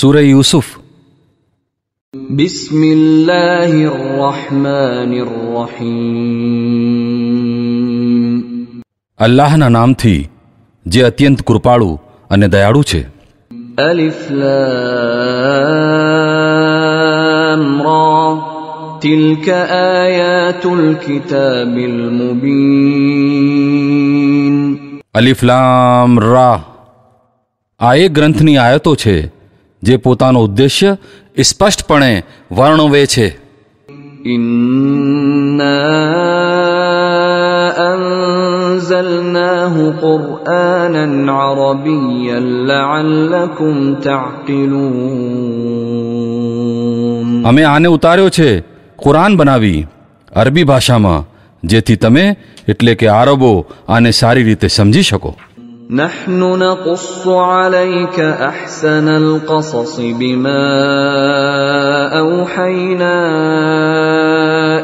सूरह यूसुफ। બિસ્મિલ્લાહિર્રહમાનિર્રહીમ। અલ્લાહના નામથી જે અત્યંત કૃપાળુ અને દયાળુ છે। અલિફ લામ રા તિલ્ક આયાતુલ કિતાબિલ મુબીન। અલિફ લામ રા, આ એ ગ્રંથની આયતો છે જે પોતાનો ઉદ્દેશ્ય સ્પષ્ટપણે વર્ણવે છે। ઇન્ના અંઝલનાહુ કુરઆનન અરબિય્યન લઅલ્લકુમ તઅકિલૂન। અમે આને ઉતાર્યો છે કુરાન બનાવી અરબી ભાષામાં, જેથી તમે એટલે કે આરબો આને સારી રીતે સમજી શકો। نحن نقص عليك أحسن القصص بما أوحينا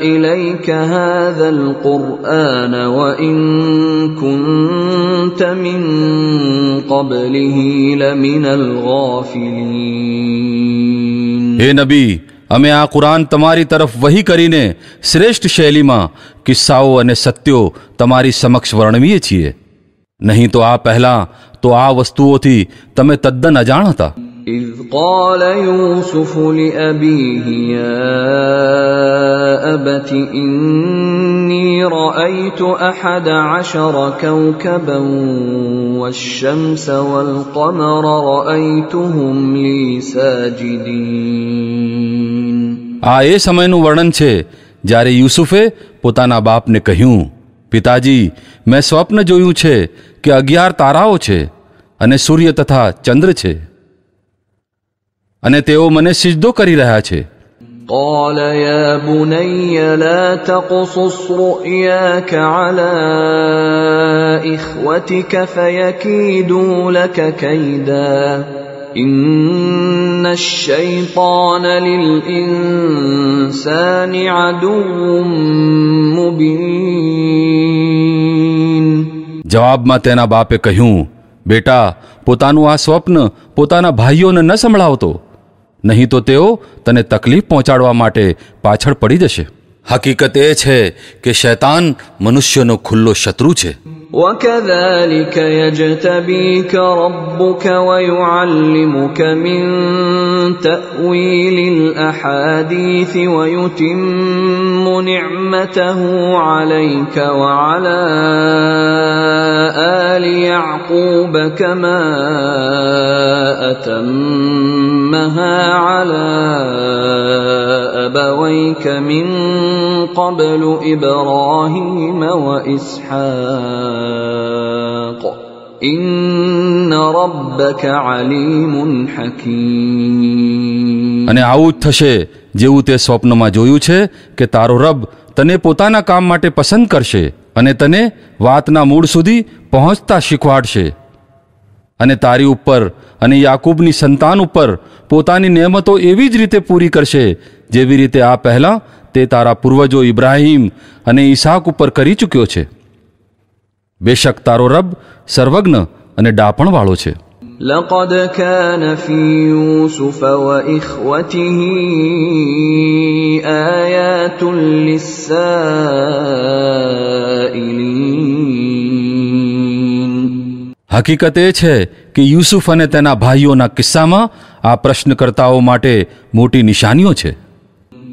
إليك هذا القرآن وإن كنت من قبله لمن الغافلين۔ હે નબી, અમે આ કુરાન તમારી તરફ વહી કરીને શ્રેષ્ઠ શૈલીમાં કિસ્સાઓ અને સત્યો તમારી સમક્ષ વર્ણવીએ છીએ, નહીં તો આ પહેલા તો આ વસ્તુઓથી તમે તદ્દન અજાણ હતા। إذ قال يوسف لأبيه يا أبت إني رأيت 11 كوكبا والشمس والقمر رأيتهم لي ساجدين۔ આ એ સમયનું વર્ણન છે જ્યારે યુસુફે પોતાના બાપને કહ્યું, પિતાજી, મેં સ્વપ્ન જોયું છે કે 11 તારાઓ છે અને સૂર્ય તથા ચંદ્ર છે અને તેઓ મને સિજદો કરી રહ્યા છે। قال يا بني لا تقصص رؤياك على إخوتك فيكيدوا لك كيدا إن الشيطان للإنسان عدو مبين۔ જવાબમાં તેના બાપે કહ્યું, બેટા, પોતાનું આ સ્વપ્ન પોતાના ભાઈઓને ન સંભળાવતો, નહીં તો તેઓ તને તકલીફ પહોંચાડવા માટે પાછળ પડી જશે। હકીકત એ છે કે શૈતાન મનુષ્યનો ખુલ્લો શત્રુ છે। وكذلك يجتبيك ربك ويعلمك من تأويل الأحاديث ويتم نعمته عليك وعلى آل يعقوب كما أتمها على أبويك من قبل إبراهيم وإسحاق إن ربك عليم حكيم۔ અને આવું જ થશે જેવું તે સ્વપ્નમાં જોયું છે કે તારો રબ તને પોતાના કામ માટે પસંદ કરશે અને તને વાતના મૂળ સુધી પહોંચતા શીખવાડશે અને તારી ઉપર અને યાકૂબની સંતાન ઉપર પોતાની નેમતો એવી જ રીતે પૂરી કરશે જેવી રીતે આ પહેલા તે તારા પૂર્વજો ઇબ્રાહીમ અને ઈસાક ઉપર કરી ચૂક્યો છે। બેશક તારો રબ સર્વજ્ઞ અને ડાપણવાળો છે। لقد كان في يوسف وإخوته آيات للسائلين۔ હકીકત એ છે કે યુસુફ અને તેના ભાઈઓના કિસ્સામાં આ પ્રશ્નકર્તાઓ માટે મોટી નિશાનીઓ છે।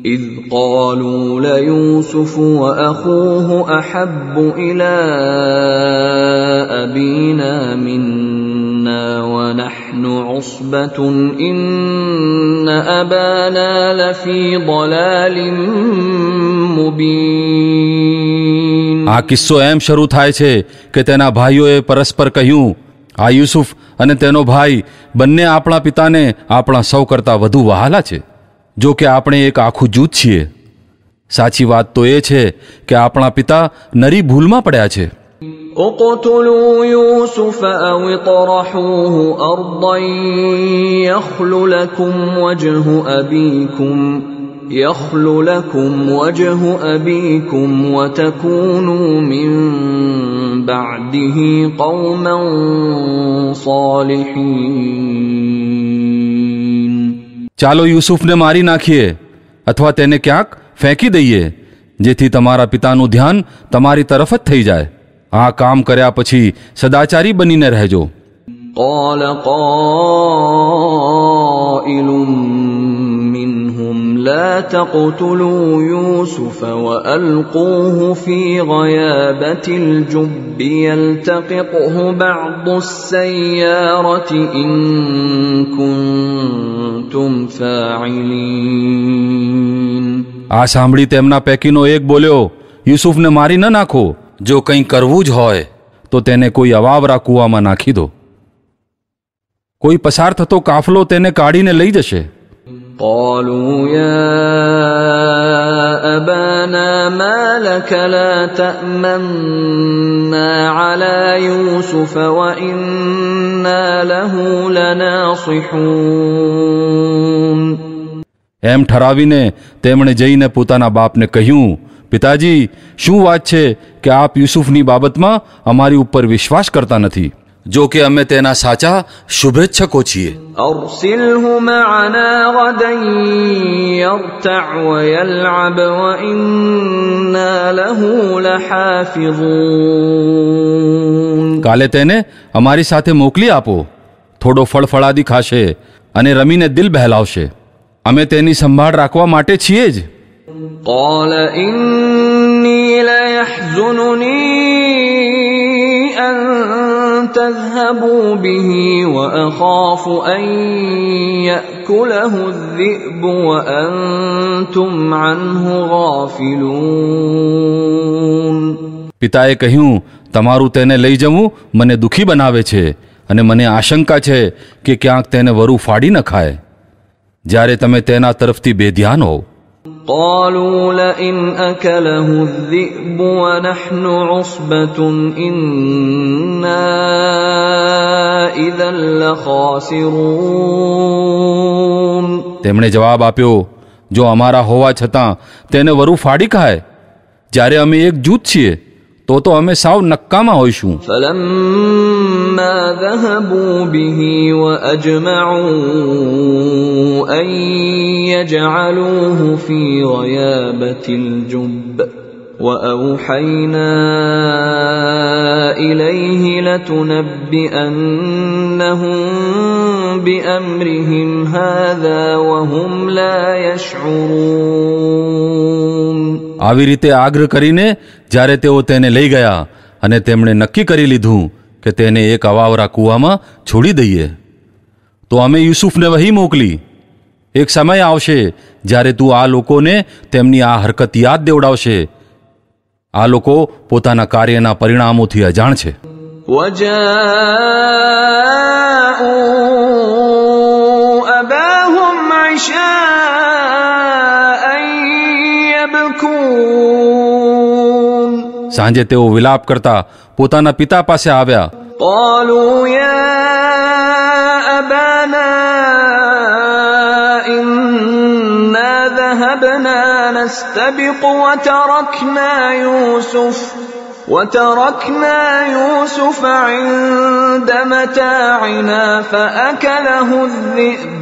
إذ قالوا ليوسف وأخوه أحب إلى أبينا منا ونحن عصبة إن أبانا لفي ضلال مبين۔ આ કિસ્સો એમ શરૂ થાય છે કે તેના ભાઈઓએ પરસ્પર કહ્યું, આ યુસુફ અને તેનો ભાઈ બંને આપણા પિતાને આપણા સૌ કરતાં વધુ વહાલા છે, જો કે આપણે એક આખું જૂથ છીએ। સાચી વાત તો એ છે કે આપણા પિતા નરી ભૂલમાં પડ્યા છે। اقتلوا يوسف أو اطرحوه أرضا يخل لكم وجه أبيكم وتكونوا من بعده قوما صالحين۔ ચાલો યુસુફને મારી નાખીએ અથવા તેને ક્યાંક ફેંકી દઈએ, જેથી તમારા પિતાનું ધ્યાન તમારી તરફ જ થઈ જાય. આ કામ કર્યા પછી સદાચારી બનીને રહેજો. قال قائل منهم لا تقتلوا يوسف وألقوه في غيابة الجب يلتقطه بعض السيارة إن كنتم فاعلين. આ સાંભળી તેમના પૈકીનો એક બોલ્યો, યુસુફને મારી ન નાખો. જો કંઈ કરવું જ હોય તો તેને કોઈ અવાવરા કૂવામાં નાખી દો. કોઈ પસાર થતો કાફલો તેને કાઢીને લઈ જશે. قالوا يا أبانا ما لك لا تأمنا على يوسف وإنا له لناصحون. એમ ઠરાવીને તેમણે જઈને પોતાના બાપને કહ્યું, પિતાજી, શું વાત છે કે આપ યુસુફની બાબતમાં અમારી ઉપર વિશ્વાસ કરતા નથી? જો કે અમે તેના સાચા શુભેચ્છકો છીએ. أرسله معنا غدا يرتع ويلعب وإنا له لحافظون. કાલે તેને અમારી સાથે મોકલી આપો. થોડો ફળફળાદી ખાશે અને રમીને દિલ બહેલાવશે. અમે તેની સંભાળ રાખવા માટે છીએ જ. قال إني ليحزنني أن تذهبوا به وأخاف أن يأكله الذئب وأنتم عنه غافلون. પિતાએ કહ્યું, તમારું તેને લઈ જવું મને દુઃખી બનાવે છે અને મને આશંકા છે કે ક્યાંક તેને વરુ ફાડી ન ખાય, જ્યારે તમે તેના તરફથી બેધ્યાન હોવ. قالوا لئن أكله الذئب ونحن عصبة إنا إذا لخاسرون. તેમણે જવાબ આપ્યો, જો અમારા હોવા છતાં તેને વરુ ફાડી ખાય, જ્યારે અમે એક જૂથ છીએ, તો અમે સાવ નક્કામાં હોઈશું. فلما ذهبوا به وأجمعوا أن يجعلوه في غيابة الجب وأوحينا إليه لتنبئنهم بأمرهم هذا وهم لا يشعرون. આવી રીતે આગ્રહ કરીને જ્યારે તેઓ તેને લઈ ગયા અને તેમણે નક્કી કરી લીધું કે તેને એક અવાવરા કૂવામાં છોડી દઈએ, તો અમે યુસુફને વહી મોકલી. એક સમય આવશે જ્યારે તું આ લોકોને તેમની આ હરકત યાદ દેવડાવશે. આ લોકો પોતાના કાર્યના પરિણામોથી અજાણ છે. وجاءوا أباهم عشاء يبكون. સાંજે તેઓ વિલાપ કરતા પોતાના પિતા પાસે આવ્યા. قالوا يا أبانا إنا ذهبنا نستبق وتركنا يوسف عند متاعنا فأكله الذئب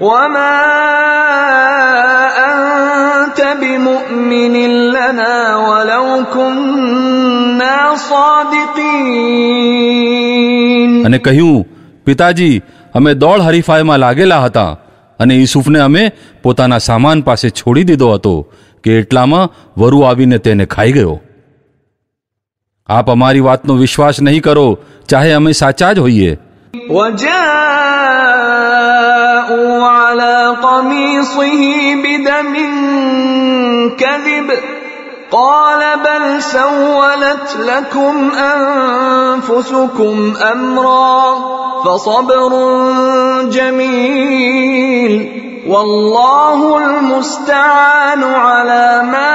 وما أنت بمؤمن لنا ولو كنا صادقين. અને કહ્યું, પિતાજી, અમે દોડ હરીફાઈમાં લાગેલા હતા અને યુસુફને અમે પોતાના સામાન પાસે છોડી દીધો હતો કે એટલામાં વરુ આવીને તેને ખાઈ ગયો. આપ અમારી વાતનો વિશ્વાસ નહીં કરો, ચાહે અમે સાચા જ હોઈએ. وجاءوا على قميصه بدم كذب قال بل سولت لكم أنفسكم أمرا فصبر جميل والله المستعان على ما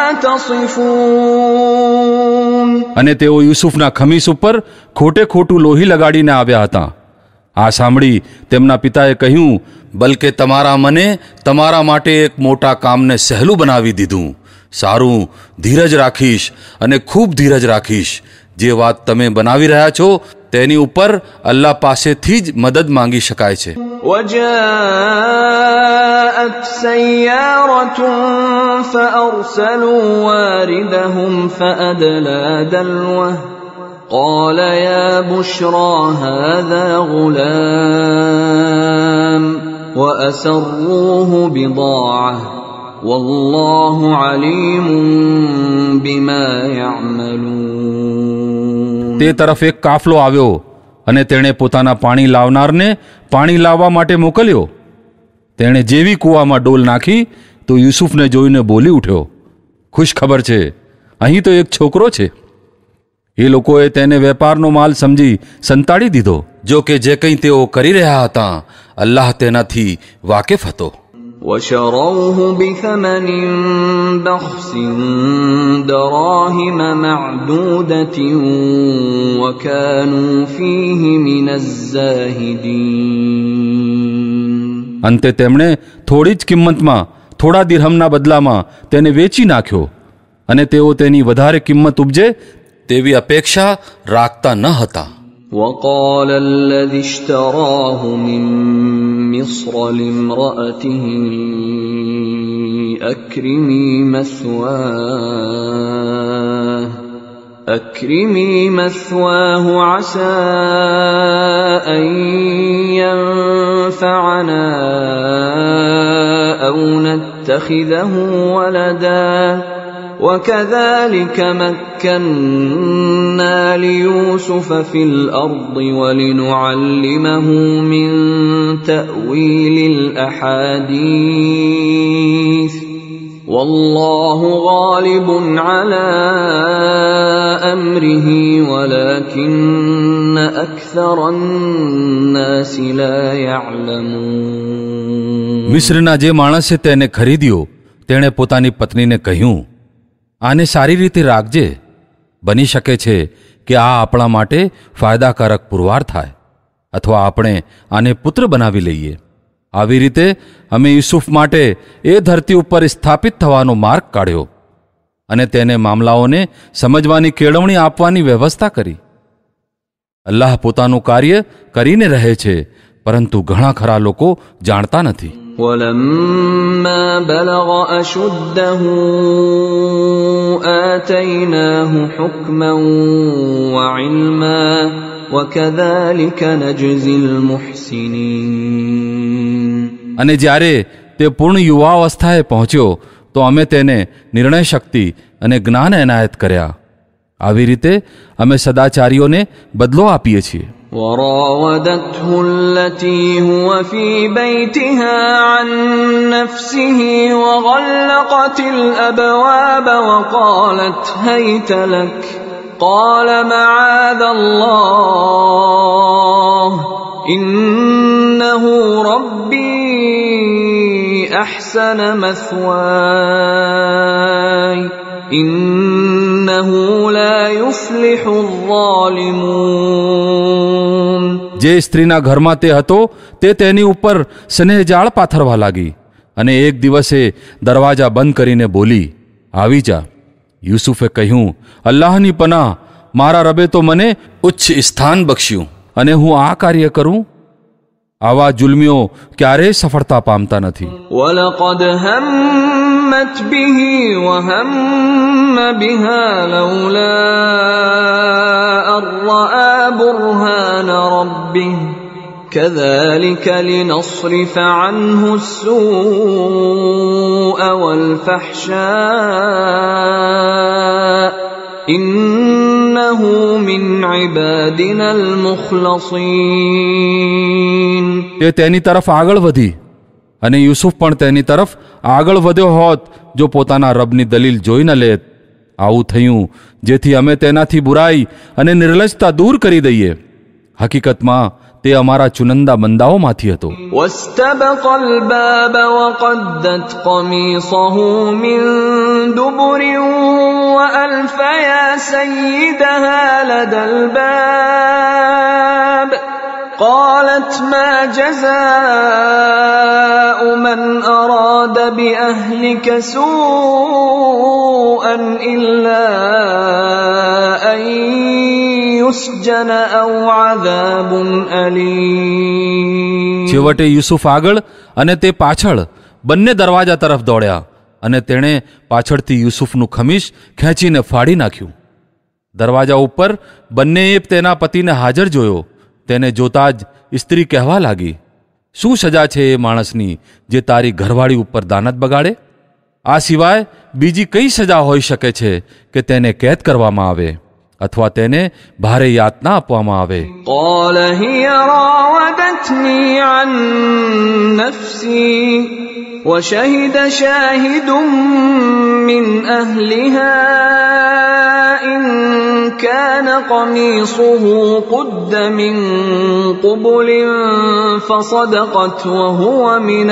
تصفون. અને તેઓ યુસુફના ખમીસ ઉપર ખોટે ખોટું લોહી લગાડીને આવ્યા હતા. આ સાંભળી તેમના પિતાએ કહ્યું, બલકે તમારા મને તમારા માટે એક મોટા કામને સહેલું બનાવી દીધું. સારું, ધીરજ રાખીશ અને ખૂબ ધીરજ રાખીશ. જે વાત તમે બનાવી રહ્યા છો તેની ઉપર અલ્લાહ પાસેથી જ મદદ માંગી શકાય છે. وجاء سيارة فأرسلوا واردهم فأدلى دلوه قال يا بشرى هذا غلام وأسروه بضاعة والله عليم بما يعملون. તે તરફ એક કાફલો આવ્યો અને તેણે પોતાના પાણી લાવનારને પાણી લાવવા માટે મોકલ્યો. તેણે જેવી કૂવામાં ડોલ નાખી તો યુસુફને જોઈને બોલી ઉઠ્યો, ખુશ ખબર છે, અહીં તો એક છોકરો છે. એ લોકોએ તેને વેપારનો માલ સમજી સંતાડી દીધો. જો કે જે કંઈ તેઓ કરી રહ્યા હતા અલ્લાહ તેનાથી વાકેફ હતો. وشروه بثمن بخس دراهم معدودة وكانوا فيه من الزاهدين. અંતે તેમણે થોડી જ કિંમતમાં થોડા દિરહમના બદલામાં તેને વેચી નાખ્યો અને તેઓ તેની વધારે કિંમત ઉપજે તેવી અપેક્ષા રાખતા ન હતા. وقال الذي اشتراه من مصر لامرأته أكرمي مثواه عسى أن ينفعنا أو نتخذه ولدا وكذلك مكنا ليوسف في الأرض ولنعلمه من تأويل الأحاديث والله غالب على أمره ولكن أكثر الناس لا يعلمون. મિસ્રના જે માણસે તેને ખરીદ્યો તેણે પોતાની પત્નીને કહ્યું, આને સારી રીતે રાખજે, બની શકે છે કે આ આપણા માટે ફાયદાકારક પુરવાર થાય અથવા આપણે આને પુત્ર બનાવી લઈએ. આવી રીતે અમે યુસુફ માટે એ ધરતી ઉપર સ્થાપિત થવાનો માર્ગ કાઢ્યો અને તેને મામલાઓને સમજવાની કેળવણી આપવાની વ્યવસ્થા કરી. અલ્લાહ પોતાનું કાર્ય કરીને રહે છે, પરંતુ ઘણા ખરા લોકો જાણતા નથી. ولما بلغ أشده آتيناه حكما وعلما وكذلك نجزي المحسنين. અને જ્યારે તે પૂર્ણ યુવાવસ્થાએ પહોંચ્યો તો અમે તેને નિર્ણય શક્તિ અને જ્ઞાન એનાયત કર્યા. આવી રીતે અમે સદાચારીઓને બદલો આપીએ છીએ. وراودته التي هو في بيتها عن نفسه وغلقت الأبواب وقالت هيت لك قال معاذ الله إنه ربي أحسن مثواي إنه لا يفلح الظالمون. જે સ્ત્રીના ઘરમાં તે હતો તે તેની ઉપર સ્નેહજાળ પાથરવા લાગી અને એક દિવસે દરવાજા બંધ કરીને બોલી, આવી જા. યુસુફે કહ્યું, અલ્લાહની પનાહ, મારા રબે તો મને ઉચ્ચ સ્થાન બખ્શ્યું અને હું આ કાર્ય કરું? આવા જુલ્મીઓ ક્યારેય સફળતા પામતા નથી. وَلَقَدْ هَمَّتْ بِهِ وَهَمَّ بِهَا لَوْلَا أَن رَّأَىٰ بُرْهَانَ رَبِّهِ كَذَلِكَ لِنَصْرِفَ عَنْهُ السُّوءَ وَالْفَحْشَاءَ إِنَّهُ مِنْ عِبَادِنَا الْمُخْلَصِينَ. તે તેની તરફ આગળ વધી અને યુસુફ પણ તેની તરફ આગળ વધ્યો હોત જો પોતાના રબની દલીલ જોઈ ન લેત. આવું થયું જેથી અમે તેનાથી બુરાઈ અને નિર્લજતા દૂર કરી દઈએ. હકીકતમાં તે અમારા ચુનંદા બંદાઓમાંથી હતો. واستبق الباب وقدت قميصه من دبر وألف يا سيدها لدى الباب قالت ما جزاء من أراد بأهلك سوءا إلا أن يسجن أو عذاب أليم. છેવટે યુસુફ આગળ અને તે પાછળ બંને દરવાજા તરફ દોડ્યા અને તેણે પાછળથી યુસુફનું ખમીસ ખેંચીને ફાડી નાખ્યું. દરવાજા ઉપર બંનેએ તેના પતિને હાજર જોયો. તેને જોતા જ સ્ત્રી કહેવા લાગી, શું સજા છે એ માણસની જે તારી ઘરવાળી ઉપર દાનત બગાડે? આ સિવાય બીજી કઈ સજા હોઈ શકે છે કે તેને કેદ કરવામાં આવે અથવા તેને ભારે યાતના આપવામાં આવે? قال هي راودتني عن نفسي وشهد شاهد من أهلها إن كان قميصه قد من قبل فصدقت وهو من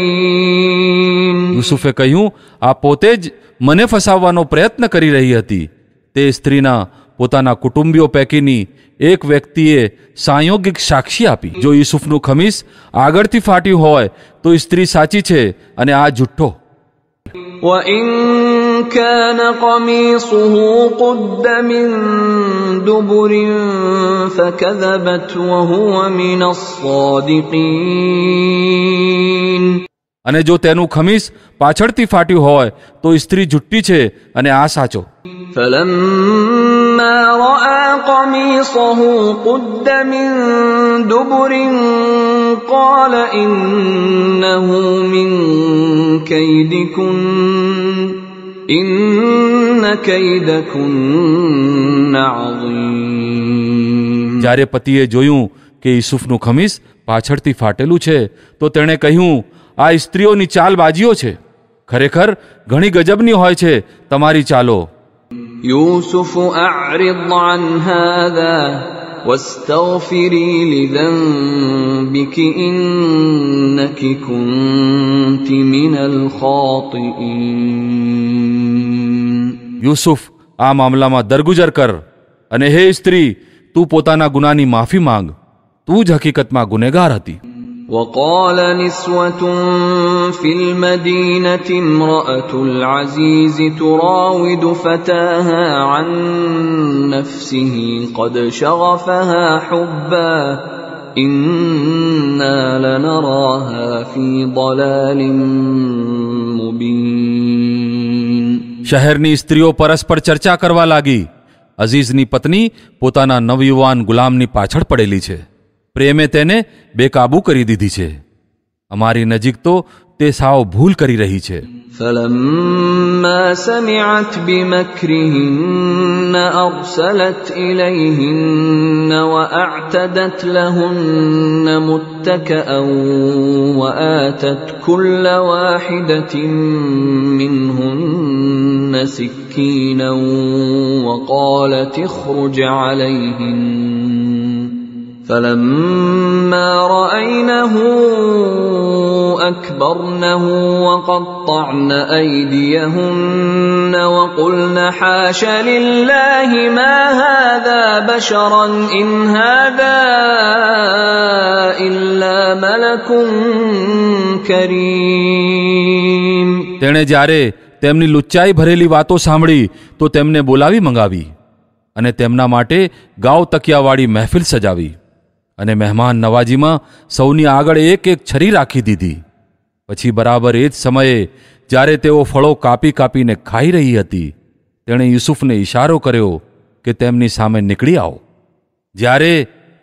الكاذبين. યુસુફે કહ્યું, આ પોતે જ મને ફસાવવાનો પ્રયત્ન કરી રહી હતી. તે સ્ત્રીના પોતાના કુટુંબીઓ પૈકીની એક વ્યક્તિએ સાંયોગિક સાક્ષી આપી. જો યુસુફનું ખમીસ આગળથી ફાટ્યું હોય તો સ્ત્રી સાચી છે અને આ જુઠ્ઠો. وإن كان قميصه قد من دبر فكذبت وهو من الصادقين. અને જો તેનું ખમીસ પાછળથી ફાટ્યું હોય તો સ્ત્રી જુઠ્ઠી છે અને આ સાચો. فلما رأى قميصه قد من دبر قال إنه من كيدكن إن كيدكن عظيم. જ્યારે પતિએ જોયું કે યુસુફનું ખમીસ પાછળથી ફાટેલું છે તો તેણે કહ્યું, આ સ્ત્રીઓની ચાલબાજીઓ છે. ખરેખર ઘણી ગજબની હોય છે તમારી ચાલો. يوسف أعرض عن هذا واستغفري لذنبك إنك كنت من الخاطئين. યુસુફ, આ મામલામાં દરગુજર કર અને હે સ્ત્રી, તું પોતાના ગુનાની માફી માંગ. તું જ હકીકતમાં ગુનેગાર હતી. وقال نسوة في المدينة امرأة العزيز تراود فتاها عن نفسه قد شغفها حبا إنا لنراها في ضلال مبين. શહેરની સ્ત્રીઓ પરસ્પર ચર્ચા કરવા લાગી. અઝીઝની પત્ની પોતાના નવયુવાન ગુલામની પાછળ પડેલી છે. પ્રેમે તેને બેકાબૂ કરી દીધી છે. અમારી નજીક તો તે સાવ ભૂલ કરી રહી છે. فلما سمعت بمكرهن أرسلت إليهن وأعتدت لهن متكأ وآتت كل واحدة منهن سكينا وقالت اخرج عليهن فلما رأينه أكبرنه وقطعن أيديهن وقلن حاش لله ما هذا بشرا إن هذا إلا ملك كريم. તેણે જ્યારે તેમની લુચ્ચાઈ ભરેલી વાતો સાંભળી તો તેમને બોલાવી મંગાવી અને તેમના માટે ગાવ તકિયાવાળી મહેફિલ સજાવી અને મહેમાન નવાજીમાં સૌની આગળ એક એક છરી રાખી દીધી. પછી બરાબર એ જ સમયે જ્યારે તેઓ ફળો કાપી કાપીને ખાઈ રહી હતી, તેણે યુસુફને ઇશારો કર્યો કે તેમની સામે નીકળી આવો. જ્યારે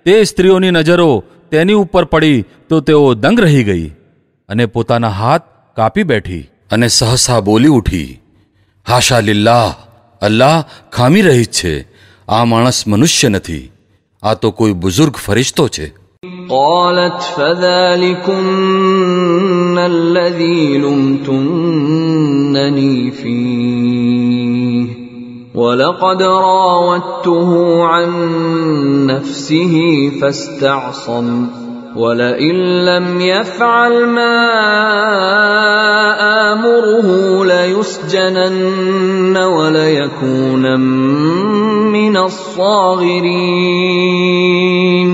તે સ્ત્રીઓની નજરો તેની ઉપર પડી તો તેઓ દંગ રહી ગઈ અને પોતાના હાથ કાપી બેઠી અને સહસા બોલી ઉઠી, હાશા લિલ્લાહ, અલ્લાહ ખામી રહી છે. આ માણસ મનુષ્ય નથી, આ તો કોઈ બુઝુર્ગ ફરિશ્તો છે. قالت فذلكن الذي لمتنني فيه ولقد راودته عن نفسه فاستعصم ولئن لم يفعل ما آمره ليسجنن وليكونن من الصاغرين.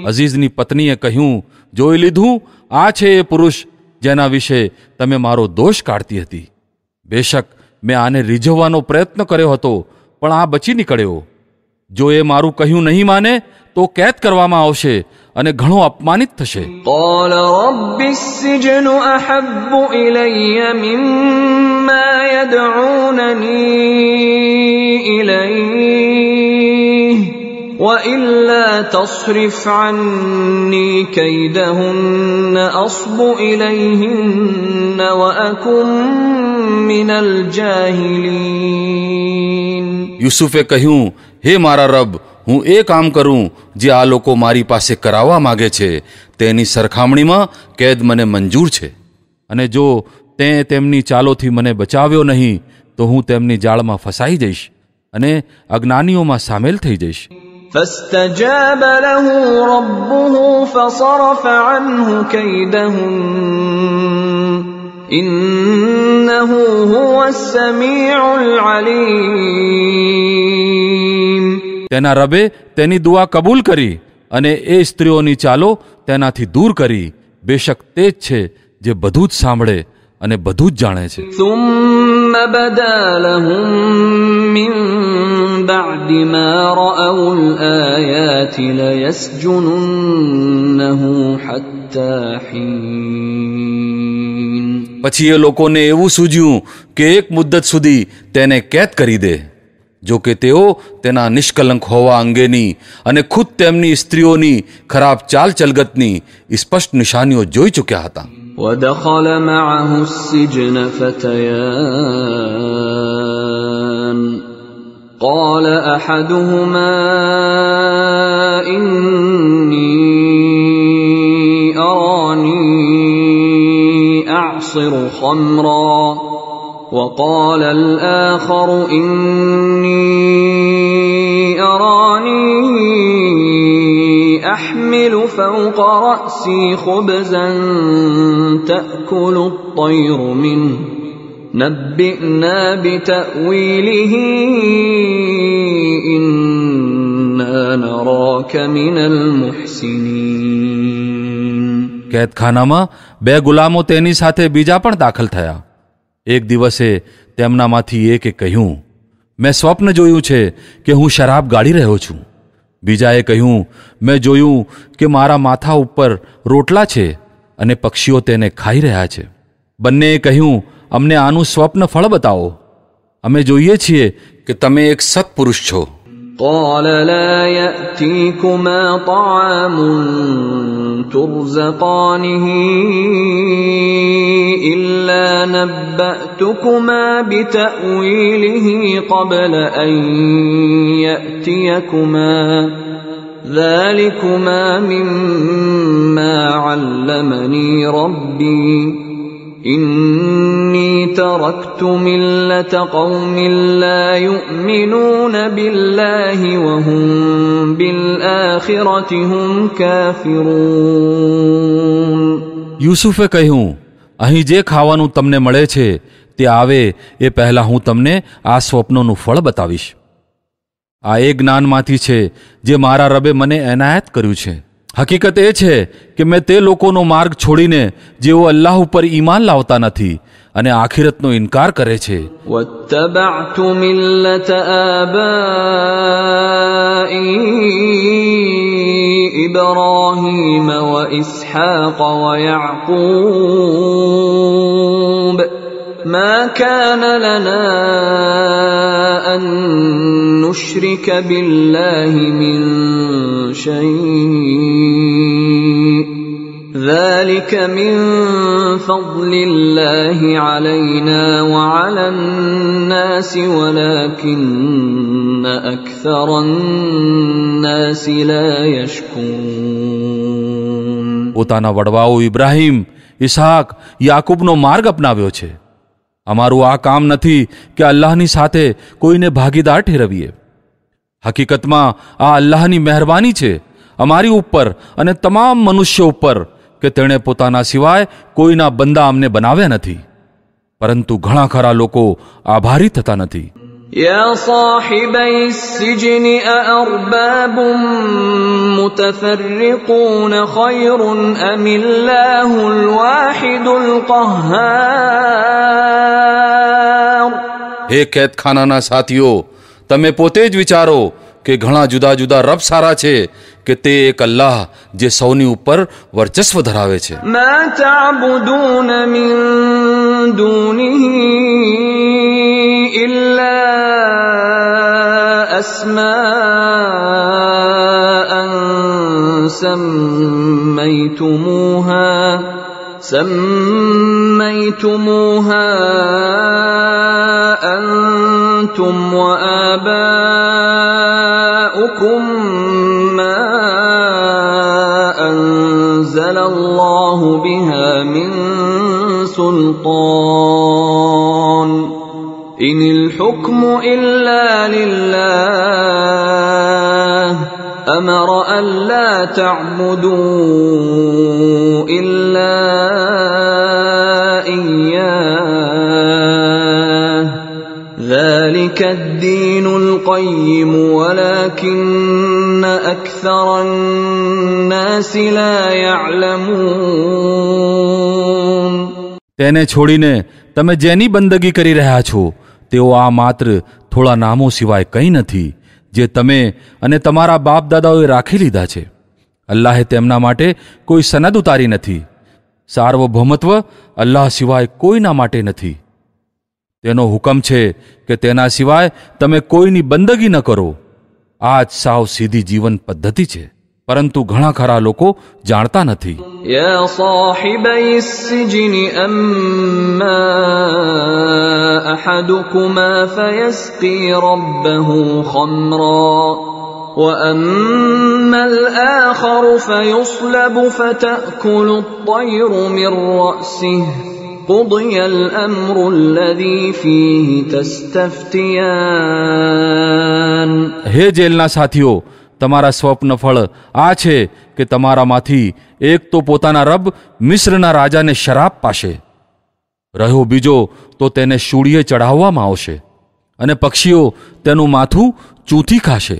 અઝીઝની પત્નીએ કહ્યું, જોઈ લીધું, આ છે એ પુરુષ જેના વિશે તમે મારો દોષ કાઢતી હતી. બેશક મેં આને રીઝવવાનો પ્રયત્ન કર્યો હતો, પણ આ બચી નીકળ્યો. જો એ મારું કહ્યું નહીં માને તો કેદ કરવામાં આવશે અને ઘણો અપમાનિત થશે. قال رب السجن أحب إلي مما يدعونني إليه وإلا تصرف عني كيدهن أصب إليهن وأكن من الجاهلين. યુસુફે કહ્યું, હે મારા રબ, હું એ કામ કરું જે આ લોકો મારી પાસે કરાવવા માગે છે તેની સરખામણીમાં કેદ મને મંજૂર છે, અને જો તે તેમની ચાલોથી મને બચાવ્યો નહીં તો હું તેમની જાળમાં ફસાઈ જઈશ અને અજ્ઞાનીઓમાં સામેલ થઈ જઈશ. فاستجاب له ربه فصرف عنه كيدهن إنه هو السميع العليم. તેના રબે તેની દુઆ કબૂલ કરી અને એ સ્ત્રીઓની ચાલો તેનાથી દૂર કરી. બેશક તે જ છે જે બધું જ સાંભળે અને બધું જ જાણે છે. ثم بدا لهم من بعد ما رأوا الآيات ليسجننه حتى حين. પછી એ લોકોને એવું સૂઝ્યું કે એક મુદ્દત સુધી તેને કેદ કરી દે, જો કે તેઓ તેના નિષ્કલંક હોવા અંગેની અને ખુદ તેમની સ્ત્રીઓની ખરાબ ચાલ ચલગતની સ્પષ્ટ નિશાનીઓ જોઈ ચૂક્યા હતા. ودخل معه السجن فتيان قال أحدهما إني أراني أعصر خمرا وقال الآخر إني أراني أحمل فوق رأسي خبزا تأكل الطير منه نبئنا بتأويله إنا نراك من المحسنين. કેદખાનામાં બે ગુલામો તેની સાથે બીજા પણ દાખલ થયા. એક દિવસે તેમનામાંથી એકે કહ્યું, મેં સ્વપ્ન જોયું છે કે હું શરાબ ગાળી રહ્યો છું. બીજાએ કહ્યું, મેં જોયું કે મારા માથા ઉપર રોટલા છે અને પક્ષીઓ તેને ખાઈ રહ્યા છે. બંનેએ કહ્યું, અમને આનું સ્વપ્ન ફળ બતાવો. અમે જોઈએ છીએ કે તમે એક સત્પુરુષ છો. قال لا يأتيكما طعام ترزقانه إلا نبأتكما بتأويله قبل أن يأتيكما ذلكما مما علمني ربي إني تركت ملة قوم لا يؤمنون بالله وهم بالآخرة هم كافرون. યુસુફે કહ્યું, અહીં જે ખાવાનું તમને મળે છે તે આવે એ પહેલા હું તમને આ સ્વપ્નોનું ફળ બતાવીશ. આ એ જ્ઞાનમાંથી છે જે મારા રબે મને એનાયત કર્યું છે. હકીકત એ છે કે મેં તે લોકોનો માર્ગ છોડીને જેઓ અલ્લાહ ઉપર ઈમાન લાવતા નથી અને આખિરતનો ઇનકાર કરે છે. واتبعت ملة آبائي إبراهيم وإسحاق ويعقوب ما كان لنا أن نشرك بالله من شيء ذلك من فضل الله علينا وعلى الناس ولكن أكثر الناس لا يشكرون. પોતાના વડવાઓ ઇબ્રાહીમ, ઇસહાક, યાકૂબનો માર્ગ અપનાવ્યો છે. અમારું આ કામ નથી કે અલ્લાહની સાથે કોઈને ભાગીદાર ઠેરવીએ. હકીકતમાં આ અલ્લાહની મહેરબાની છે અમારી ઉપર અને તમામ મનુષ્યો ઉપર કે તેણે પોતાના સિવાય કોઈના બંદા અમને બનાવ્યા નથી, પરંતુ ઘણા ખરા લોકો આભારી થતા નથી. يا صاحبي السجن أأرباب متفرقون خير أم الله الواحد القهار. હે કેદખાનાના સાથીઓ, તમે પોતે જ વિચારો કે ઘણા જુદા જુદા રબ સારા છે કે તે એક અલ્લાહ જે સૌની ઉપર વર્ચસ્વ ધરાવે છે. ما تعبدون من دونه إلا أسماء سميتموها أنتم وآباؤكم ما أنزل الله بها من سلطان إن الحكم إلا لله أمر ألا تعبدوا إلا إياه ذلك الدين القيم ولكن أكثر الناس لا يعلمون. તેને છોડીને તમે જેની બંદગી કરી રહ્યા છો તેઓ આ માત્ર થોડા નામો સિવાય કંઈ નથી જે તમે અને તમારા બાપ દાદાઓએ રાખી લીધા છે. અલ્લાહે તેમના માટે કોઈ સનદ ઉતારી નથી. સાર્વભૌમત્વ અલ્લાહ સિવાય કોઈના માટે નથી. તેનો હુકમ છે કે તેના સિવાય તમે કોઈની બંદગી ન કરો. આ જ સાવ સીધી જીવન પદ્ધતિ છે, પરંતુ ઘણા ખરા લોકો જાણતા નથી. يا صاحبي السجن أما أحدكما فيسقي ربه خمرا وأما الآخر فيصلب فتأكل الطير من رأسه قضي الأمر الذي فيه تستفتيان. હે જેલના સાથીઓ, તમારા સ્વપ્ન ફળ આ છે કે તમારામાંથી એક તો પોતાના રબ મિસ્રના રાજાને શરાપ પાશે, રહ્યો બીજો તો તેને શૂળીએ ચઢાવવામાં આવશે અને પક્ષીઓ તેનું માથું ચૂંથી ખાશે.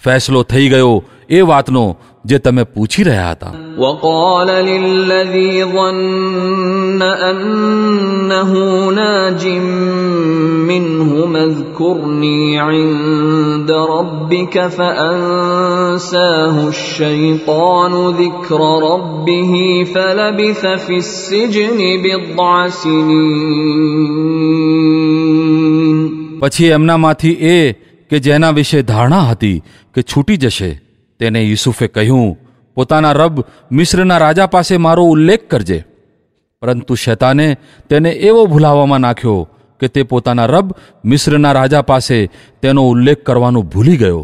ફેસલો થઈ ગયો એ વાતનો જે તમે પૂછી રહ્યા હતા. وقال للذي ظن أنه ناج منهم اذكرني عند ربك فأنساه الشيطان ذكر ربه فلبث في السجن بضع سنين. પછી એમનામાંથી એ કે જેના વિશે ધારણા હતી કે છૂટી જશે, તેને યુસુફે કહ્યું, પોતાના રબ મિસ્રના રાજા પાસે મારો ઉલ્લેખ કરજે. પરંતુ શૈતાને તેને એવો ભૂલાવામાં નાખ્યો કે તે પોતાના રબ મિસ્રના રાજા પાસે તેનો ઉલ્લેખ કરવાનું ભૂલી ગયો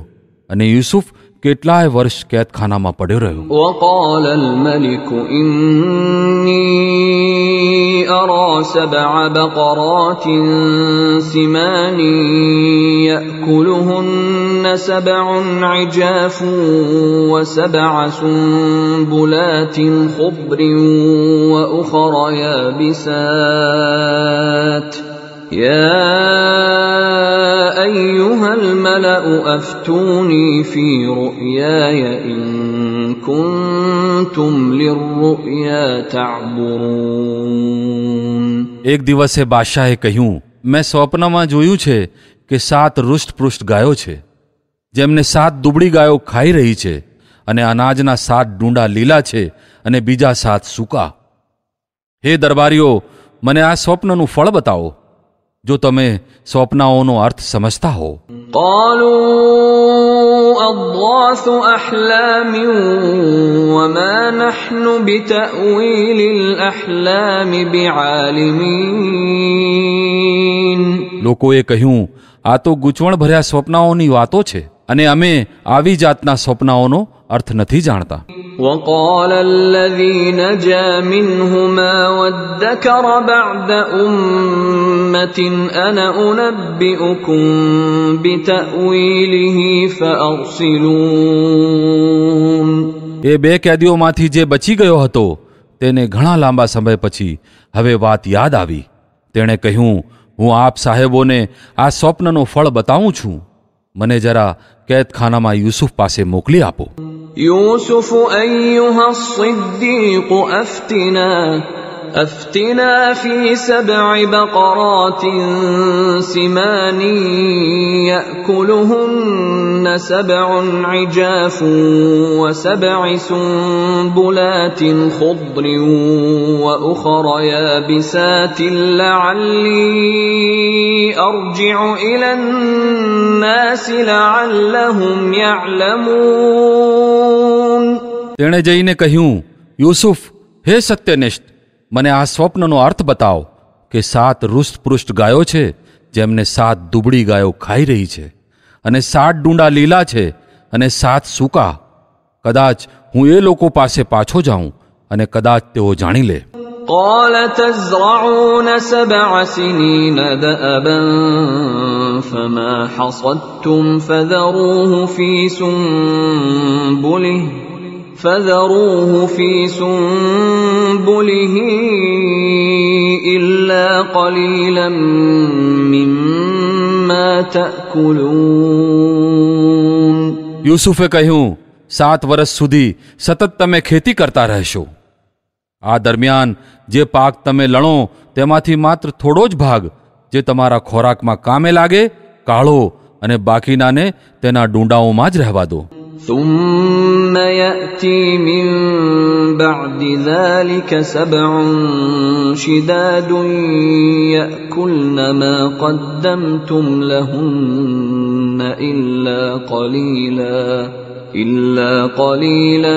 અને યુસુફ કેટલાય વર્ષ કેદખાનામાં પડ્યો રહ્યો. وقال الملك إني أرى 7 بقرات سمان يأكلهن 7 عجاف و7 سنبلات خضر وأخر يابسات يا أيها الملأ أفتوني في رؤياي إن كنتم للرؤيا تعبرون. એક દિવસે બાદશાહે કહ્યું, મેં સ્વપ્નમાં જોયું છે કે 7 રુષ્ટપૃષ્ટ ગાયો છે, જેમને 7 દુબળી ગાયો ખાઈ રહી છે અને અનાજના 7 ડૂંડા લીલા છે અને બીજા 7 સૂકા. હે દરબારીઓ, મને આ સ્વપ્નનું ફળ બતાવો જો તમે સ્વપ્નાઓનો અર્થ સમજતા હો. قالوا أضغاث أحلام وما نحن بتأويل الأحلام بعالمين. લોકોએ કહ્યું, આ તો ગૂંચવણ ભર્યા સ્વપ્નાઓની વાતો છે અને અમે આવી જાતના સ્વપ્નાઓનો અર્થ નથી જાણતા. وقال الذي نجا منهما وادكر بعد أمة أنا أنبئكم بتأويله فأرسلون. એ બે કેદીઓમાંથી જે બચી ગયો હતો તેને ઘણા લાંબા સમય પછી હવે વાત યાદ આવી. તેણે કહ્યું, હું આપ સાહેબોને આ સ્વપ્નનો ફળ બતાવું છું. મને જરા કેદખાનામાં યુસુફ પાસે મોકલી આપો. يوسف أيها الصديق أفتنا أفتنا في 7 بقرات سمان يأكلهن 7 عجاف و7 سنبلات خضر وأخر يابسات لعلي أرجع إلى الناس لعلهم يعلمون. તેણે જઈને કહ્યું, યુસુફ, હે સત્યનિષ્ઠ, મને આ સ્વપ્નનો અર્થ બતાવો કે 7 રુષ્ટપૃષ્ટ ગાયો છે જેમને 7 દુબળી ગાયો ખાઈ રહી છે, અને 7 ડુંડા લીલા છે અને 7 સૂકા. કદાચ હું એ લોકો પાસે પાછો જાઉં અને કદાચ તેઓ જાણી લે. قال تزرعون 7 سنين دأبا فما حصدتم فذروه في سنبله إلا قليلا مما تأكلون. યુસુફે કહ્યું, 7 વર્ષ સુધી સતત તમે ખેતી કરતા રહેશો. આ દરમિયાન જે પાક તમે લણો તેમાંથી માત્ર થોડો જ ભાગ જે તમારા ખોરાકમાં કામે લાગે કાઢો અને બાકીનાને તેના ડુંડાઓમાં જ રહેવા દો. ثم يأتي من بعد ذلك 7 شداد يأكلن ما قدمتم لهن إلا قليلا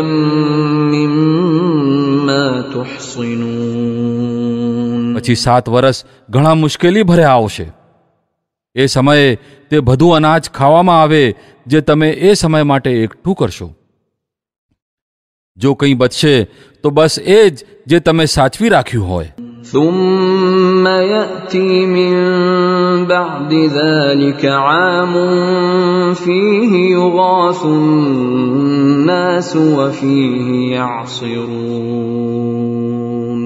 مما تحصنون. પછી 7 વર્ષ ઘણા મુશ્કેલી ભર્યા આવશે. એ સમયે તે બધું અનાજ ખાવામાં આવે જે તમે એ સમય માટે એકઠું કરશો. જો કંઈ બચશે તો બસ એ જ જે તમે સાચવી રાખ્યું હોય. ثم يأتي من بعد ذلك عام فيه يغاث الناس وفيه يعصرون.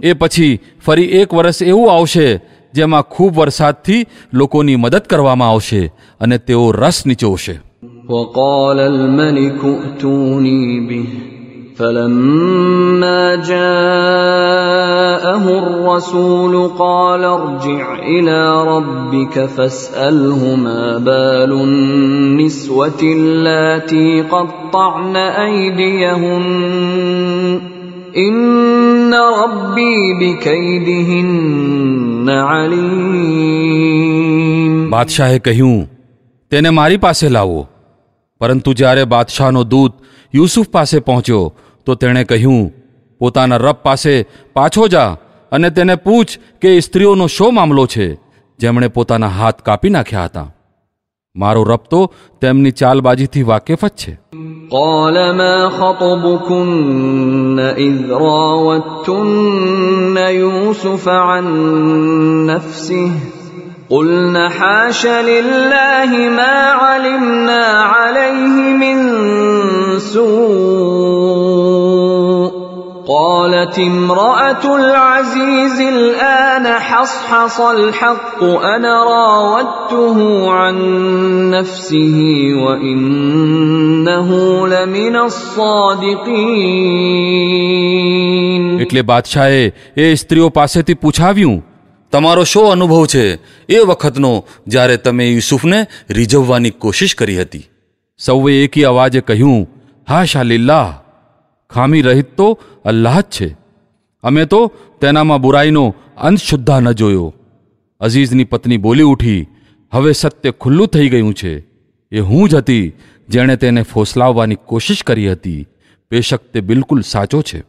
એ પછી ફરી 1 વર્ષ એવું આવશે જેમાં ખૂબ વરસાદથી લોકોની મદદ કરવામાં આવશે અને તેઓ રસ નીચોવશે. وقال الملك ائتوني به فلما جاءه الرسول قال ارجع إلى ربك فاسأله ما بال النسوة اللاتي قطعن أيديهن إن ربي بكيدهن عليم. બાદશાહે કહ્યું, તેને મારી પાસે લાવો. પરંતુ જ્યારે બાદશાહનો દૂત યુસુફ પાસે પહોંચ્યો તો તેણે કહ્યું, પોતાના રબ પાસે પાછો જા અને તેને પૂછ કે સ્ત્રીઓનો શો મામલો છે જેમણે પોતાના હાથ કાપી નાખ્યા હતા. મારો રબ તો તેમની ચાલબાજીથી વાકેફ જ છે. قال ما خطبكن إذ راوتن يوسف عن نفسه قلنا حاش لله ما علمنا عليه من سوء قالت امرأة العزيز الآن حصحص الحق أنا راودته عن نفسه وإنه لمن الصادقين. એટલે બાદશાહે એ સ્ત્રીઓ પાસેથી પૂછાવ્યું, તમારો શો અનુભવ છે એ વખતનો જ્યારે તમે યુસુફને રીઝવવાની કોશિશ કરી હતી? સૌએ એકી અવાજે કહ્યું, હાશા લિલ્લાહ, ખામી રહિત તો અલ્લાહ જ છે. અમે તો તેનામાં બુરાઈનો અંત સુદ્ધા ન જોયો. અઝીઝની પત્ની બોલી ઉઠી, હવે સત્ય ખુલ્લું થઈ ગયું છે. એ હું જ હતી જેણે તેને ફોસલાવવાની કોશિશ કરી હતી. બેશક તે બિલકુલ સાચો છે.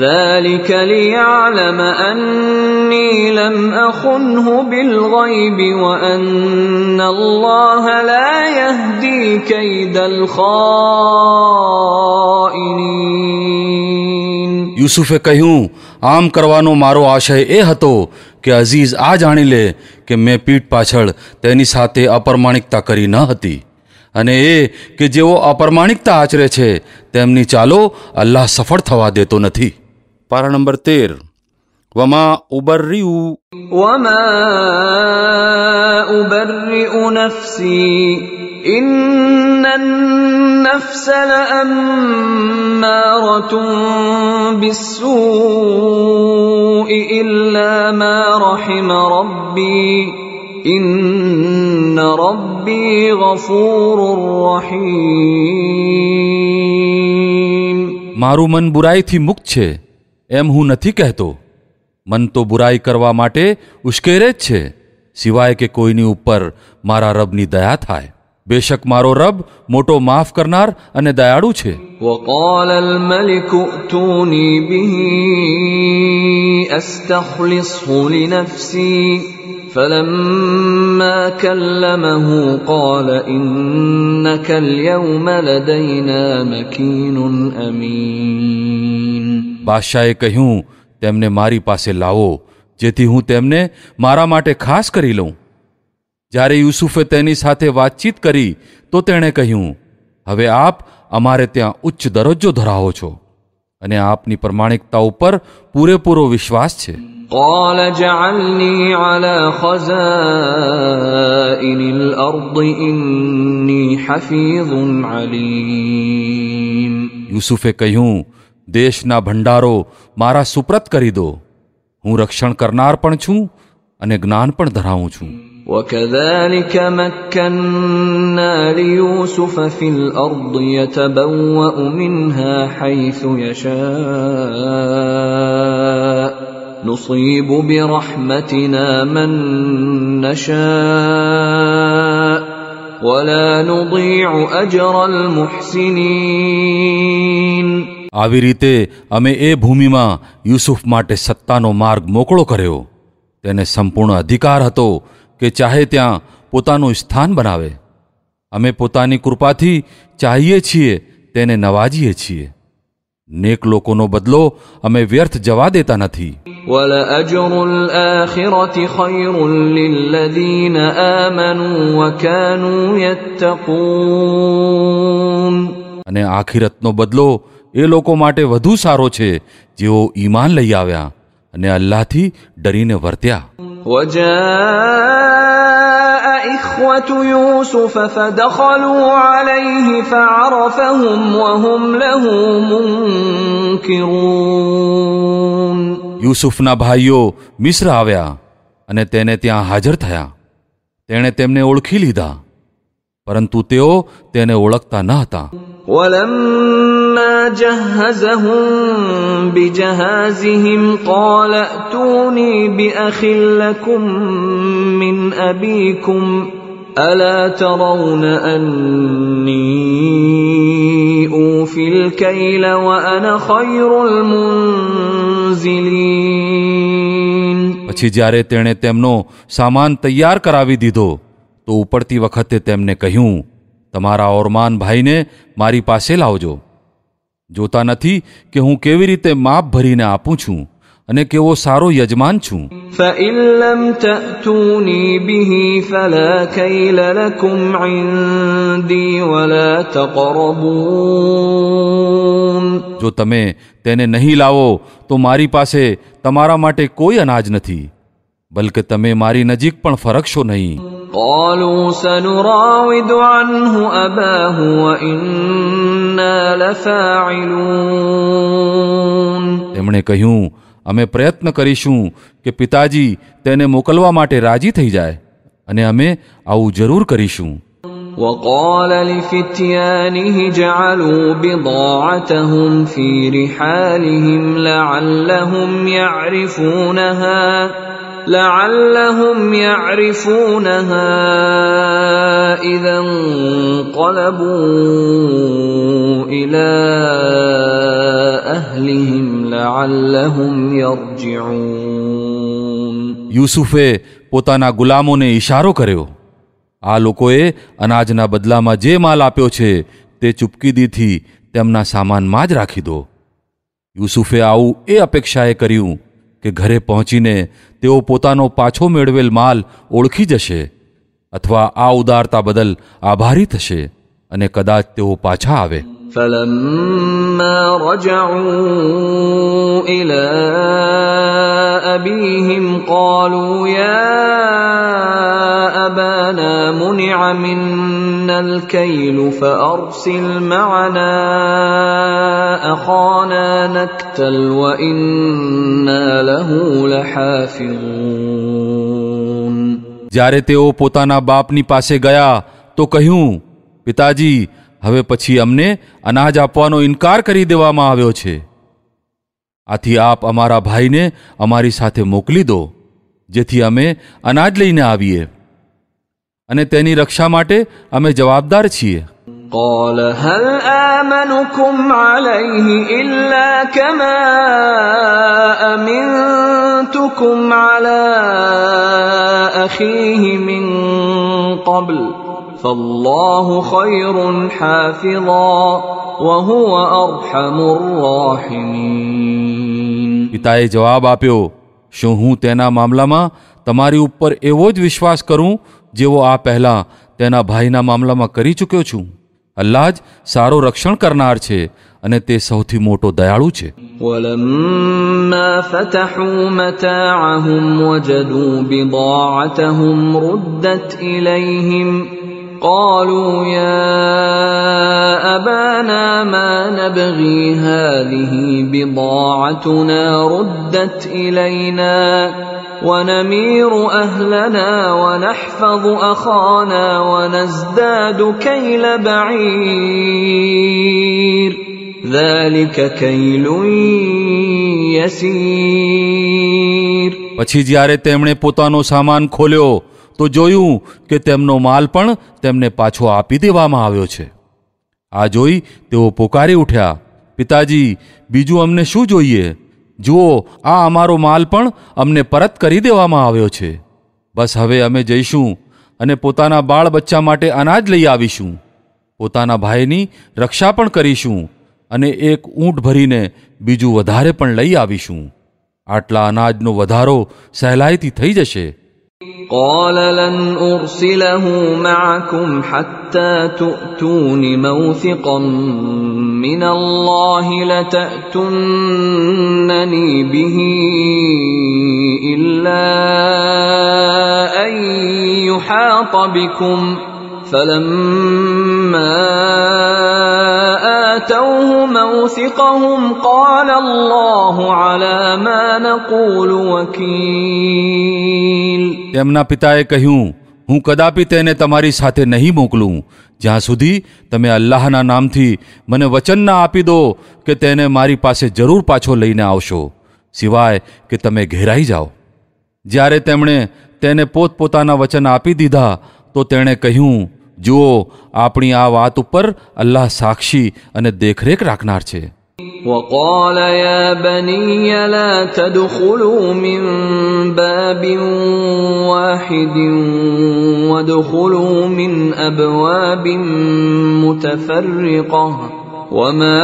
ذلك ليعلم أني لم أخنه بالغيب وأن الله لا يهدي كيد الخائنين. યુસુફે કહ્યું, આમ કરવાનો મારો આશય એ હતો કે અઝીઝ આ જાણી લે કે મેં પીઠ પાછળ તેની સાથે અપ્રમાણિકતા કરી ન હતી, અને એ કે જેઓ અપ્રમાણિકતા આચરે છે તેમની ચાલો અલ્લાહ સફળ થવા દેતો નથી. પારા નંબર 13. વમા ઉબર્રિઉ نفسي إن النفس لأمارة بالسوء إلا ما رحم ربي إن ربي غفور رحيم. મારું મન બુરાઈથી મુક્ત છે એમ હું નથી કહેતો. મન તો બુરાઈ કરવા માટે ઉશ્કેરે જ છે, સિવાય કે કોઈની ઉપર મારા રબની દયા થાય. બેશક મારો રબ મોટો માફ કરનાર અને દયાળુ છે. وقال الملك ائتوني به أستخلصه لنفسي فلما كلمه قال إنك اليوم لدينا مكين أمين. બાદશાહે કહ્યું, તેમને મારી પાસે લાવો જેથી હું તેમને મારા માટે ખાસ કરી લઉં. જ્યારે યુસુફે તેની સાથે વાતચીત કરી તો તેણે કહ્યું, હવે આપ અમારે ત્યાં ઉચ્ચ દરજ્જો ધરાવો છો અને આપની પ્રમાણિકતા ઉપર પૂરેપૂરો વિશ્વાસ છે. قال اجعلني على خزائن الأرض إني حفيظ عليم. યુસુફે કહ્યું, દેશના ભંડારો મારા સુપ્રત કરી દો. હું રક્ષણ કરનાર પણ છું અને જ્ઞાન પણ ધરાવું છું. وكذلك مكنا ليوسف في الأرض يتبوأ منها حيث يشاء نصيب برحمتنا من نشاء ولا نضيع أجر المحسنين. આવી રીતે અમે એ ભૂમિમાં યુસુફ માટે સત્તાનો માર્ગ મોકળો કર્યો. તેને સંપૂર્ણ અધિકાર હતો કે ચાહે ત્યાં પોતાનું સ્થાન બનાવે. અમે પોતાની કૃપાથી ચાહીએ છીએ તેને નવાજીએ છીએ. નેક લોકોનો બદલો અમે વ્યર્થ જવા દેતા નથી. وَلَأَجْرُ الْآخِرَةِ خَيْرٌ لِلَّذِينَ آمَنُوا وَكَانُوا يَتَّقُونَ. અને આખિરતનો બદલો એ લોકો માટે વધુ સારો છે જેઓ ઈમાન લઈ આવ્યા અને અલ્લાહથી ડરીને વર્ત્યા. وجاء إخوة يوسف فدخلوا عليه فعرفهم وهم له منكرون. યુસુફના ભાઈઓ મિસ્ર આવ્યા અને તેને ત્યાં હાજર થયા. તેણે તેમને ઓળખી લીધા, પરંતુ તેઓ તેને ઓળખતા ન હતા. ولما جهزهم بجهازهم قال ائتوني بأخ لكم من أبيكم ألا ترون أني أوفي الكيل وأنا خير المنزلين. પછી જ્યારે તેણે તેમનો સામાન તૈયાર કરાવી દીધો તો ઉપડતી વખતે તેમને કહ્યું, તમારા ઓરમાન ભાઈને મારી પાસે લાવજો. જોતા નથી કે હું કેવી રીતે માપ ભરીને આપું છું અને કેવો સારો યજમાન છું. فإن لم تأتوني به فلا كيل لكم عندي ولا تقربون. જો તમે તેને નહીં લાવો તો મારી પાસે તમારા માટે કોઈ અનાજ નથી, બલકે તમે મારી નજીક પણ ફરકશો નહીં. قالوا سنراود عنه أباه وإنا لفاعلون. તેમણે કહ્યું, અમે પ્રયત્ન કરીશું કે પિતાજી તેને મોકલવા માટે રાજી થઈ જાય અને અમે આવું જરૂર કરીશું. وقال لفتيانه جعلوا بضاعتهم في رحالهم لعلهم يعرفونها إذا انقلبوا إلى أهلهم لعلهم يرجعون. યુસુફે પોતાના ગુલામોને ઇશારો કર્યો, આ લોકોએ અનાજના બદલામાં જે માલ આપ્યો છે તે ચૂપકીદીથી તેમના સામાનમાં જ રાખી દો. યુસુફે આવું એ અપેક્ષાએ કર્યું કે ઘરે પહોંચીને તેઓ પોતાનો પાછો મેળવેલ માલ ઓળખી જશે અથવા આ ઉદારતા બદલ આભારી થશે અને કદાચ તેઓ પાછા આવે. فلما رجعوا إلى أبيهم قالوا يا أبانا منع منا الكيل فأرسل معنا أخانا نكتل وإنا له لحافظون. જ્યારે તેઓ પોતાના બાપની પાસે ગયા તો કહ્યું, પિતાજી, હવે પછી અમને અનાજ આપવાનો ઇનકાર કરી દેવામાં આવ્યો છે. આથી આપ અમારા ભાઈને અમારી સાથે મોકલી દો, જેથી અમે અનાજ લઈને આવીએ, અને તેની રક્ષા માટે અમે જવાબદાર છીએ. قال هل آمنكم عليه إلا كما أمنتكم على أخيه من قبل فالله خير حافظا وهو أرحم الراحمين. પિતાએ જવાબ આપ્યો, શું હું તેના મામલામાં તમારી ઉપર એવો જ વિશ્વાસ કરું જેવો આ પહેલા તેના ભાઈના મામલામાં કરી ચૂક્યો છું? અલ્લાહ જ સારો રક્ષણ કરનાર છે અને તે સૌથી મોટો દયાળુ છે. ولما فتحوا متاعهم وجدوا بضاعتهم ردت إليهم قالوا يا أبانا ما نبغي هذه بضاعتنا ردت إلينا ونمير أهلنا ونحفظ أخانا ونزداد كيل بعير ذلك كيل يسير. પછી જ્યારે તેમણે પોતાનો સામાન ખોલ્યો તો જોયું કે તેમનો માલ પણ તેમને પાછો આપી દેવામાં આવ્યો છે. આ જોઈ તેઓ પોકારી ઉઠ્યા, પિતાજી, બીજું અમને શું જોઈએ? જુઓ, આ અમારો માલ પણ અમને પરત કરી દેવામાં આવ્યો છે. બસ હવે અમે જઈશું અને પોતાના બાળ બચ્ચા માટે અનાજ લઈ આવીશું, પોતાના ભાઈની રક્ષા પણ કરીશું અને એક ઊંટ ભરીને બીજું વધારે પણ લઈ આવીશું. આટલા અનાજનો વધારો સહેલાઈથી થઈ જશે. قال لن أرسله معكم حتى تؤتون موثقا من الله لتأتونني به إلا أن يحاط بكم فلما آتوه موثقهم قال الله على ما نقول وكيل. તેમના પિતાએ કહ્યું, હું કદાપી તેને તમારી સાથે નહીં મોકલું જ્યાં સુધી તમે અલ્લાહના નામથી મને વચન ના આપી દો કે તેને મારી પાસે જરૂર પાછો લઈને આવશો, સિવાય કે તમે ઘેરાઈ જાઓ. જ્યારે તેમણે તેને પોતપોતાના વચન આપી દીધા તો તેણે કહ્યું, જુઓ, આપણી આ વાત ઉપર અલ્લાહ સાક્ષી અને દેખરેખ રાખનાર છે. وقال يا بني لا تدخلوا من باب واحد وادخلوا من أبواب متفرقة وما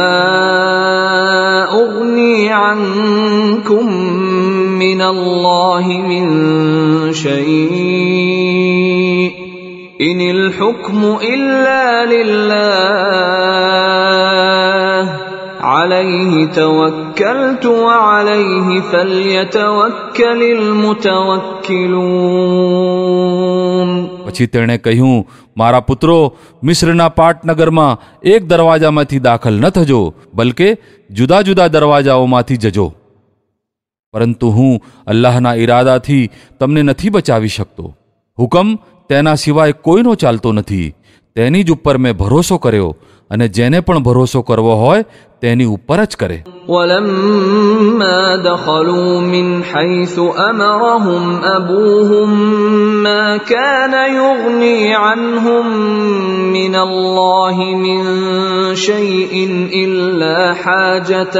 أغني عنكم من الله من شيء إن الحكم إلا لله عليه توكلت وعليه فليتوكل المتوكلون. પછી તેણે કહ્યું, મારા પુત્રો, મિસ્રના પાટનગરમાં એક દરવાજામાંથી દાખલ ન થજો, બલકે જુદા જુદા દરવાજાઓમાંથી જજો. પરંતુ હું અલ્લાહના ઈરાદાથી તમને નથી બચાવી શકતો. હુકમ તેના સિવાય કોઈનો ચાલતો નથી. તેની જ ઉપર મેં ભરોસો કર્યો અને જેને પણ ભરોસો કરવો હોય તેની ઉપર જ કરે. ولما دخلوا من حيث أمرهم أبوهم ما كان يغني عنهم من الله من شيء إلا حاجة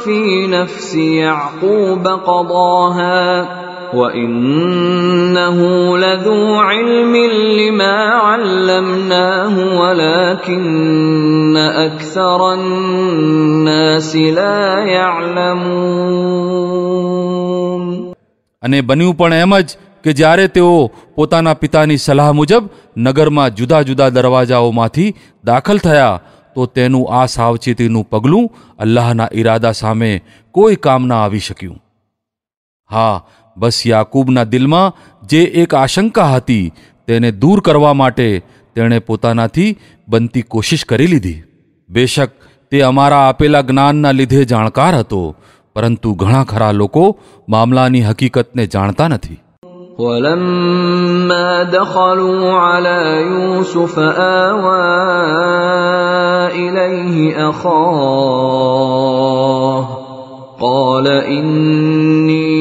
في نفس يعقوب قضاها وإنه لذو علم لما علمناه ولكن أكثر الناس لا يعلمون. અને બન્યું પણ એમ જ કે જ્યારે તેઓ પોતાના પિતાની સલાહ મુજબ નગરમાં જુદા જુદા દરવાજાઓમાંથી દાખલ થયા તો તેનું આ સાવચેતીનું પગલું અલ્લાહના ઈરાદા સામે કોઈ કામ ના આવી શક્યું. હા, બસ યાકૂબના દિલમાં જે એક આશંકા હતી તેને દૂર કરવા માટે તેણે પોતાનાથી બનતી કોશિશ કરી લીધી. બેશક તે અમારા આપેલા જ્ઞાનના લીધે જાણકાર હતો, પરંતુ ઘણા ખરા લોકો મામલાની હકીકતને જાણતા નથી. ولما دخلوا على يوسف آوى إليه أخاه قال إني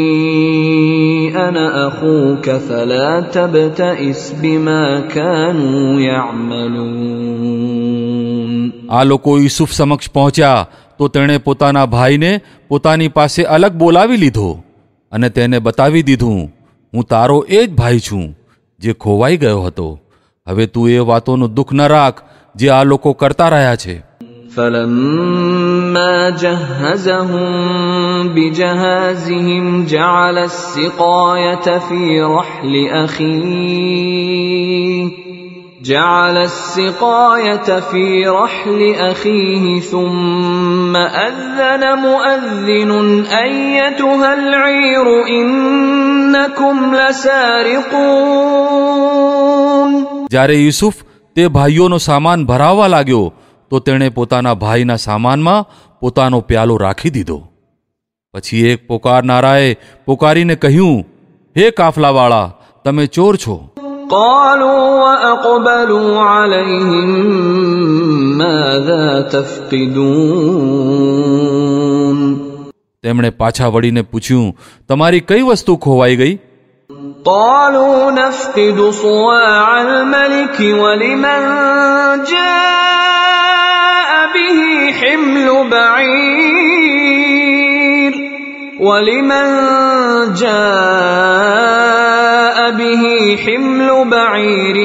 أنا أخوك فلا تبتئس بما كانوا يعملون. આ લોકો યુસુફ સમક્ષ પહોંચ્યા તો તેણે પોતાના ભાઈને પોતાની પાસે અલગ બોલાવી લીધો અને તેને બતાવી દીધું, હું તારો એ જ ભાઈ છું જે ખોવાઈ ગયો હતો. હવે તું એ વાતોનું દુઃખ ન રાખ જે આ લોકો કરતા રહ્યા છે. فلما جهزهم بجهازهم جعل السقاية في رحل أخيه ثم أذن مؤذن أيتها العير إنكم لسارقون. જ્યારે યુસુફ તે ભાઈઓનો સામાન ભરાવવા લાગ્યો તો તેણે પોતાના ભાઈના સામાનમાં પોતાનો પ્યાલો રાખી દીધો. પછી એક પોકારનારાએ પોકારીને કહ્યું, હે કાફલાવાળા, તમે ચોર છો. قالوا وأقبلوا عليهم ماذا تفقدون. તેમણે પાછા વળીને પૂછ્યું, તમારી કઈ વસ્તુ ખોવાઈ ગઈ? قالوا نفقد صواع الملك ولمن جاء به حمل بعير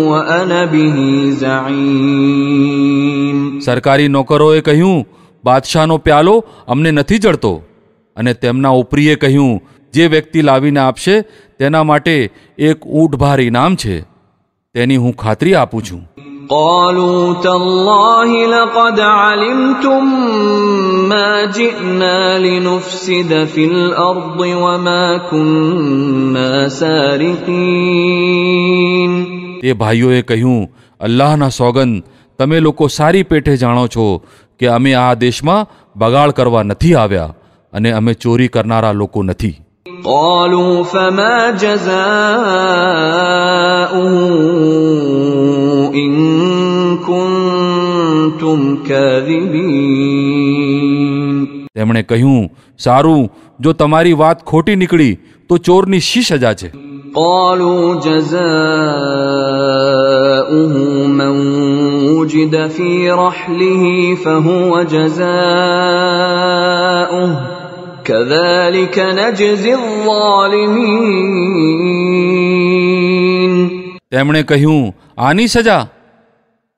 وأنا به زعيم. સરકારી નોકરોએ કહ્યું, બાદશાહનો પ્યાલો અમને નથી જડતો. અને તેમના ઉપરીએ કહ્યું, જે વ્યક્તિ લાવીને આપશે તેના માટે એક ઊંટભાર ઇનામ છે, તેની હું ખાતરી આપું છું. قالوا تالله لقد علمتم ما جئنا لنفسد في الأرض وما كنا سارقين. તે ભાઈઓએ કહ્યું, અલ્લાહના સોગંદ, તમે લોકો સારી પેઠે જાણો છો કે અમે આ દેશમાં બગાડ કરવા નથી આવ્યા અને અમે ચોરી કરનારા લોકો નથી. قالوا فما جزاؤه إن كنتم كاذبين. તેમણે કહ્યું, સારું, જો તમારી વાત ખોટી નીકળી તો ચોરની શી સજા છે? قالوا جزاؤه من وجد في رحله فهو جزاؤه كذلك نجزي الظالمين. તેમણે કહ્યું, આની સજા?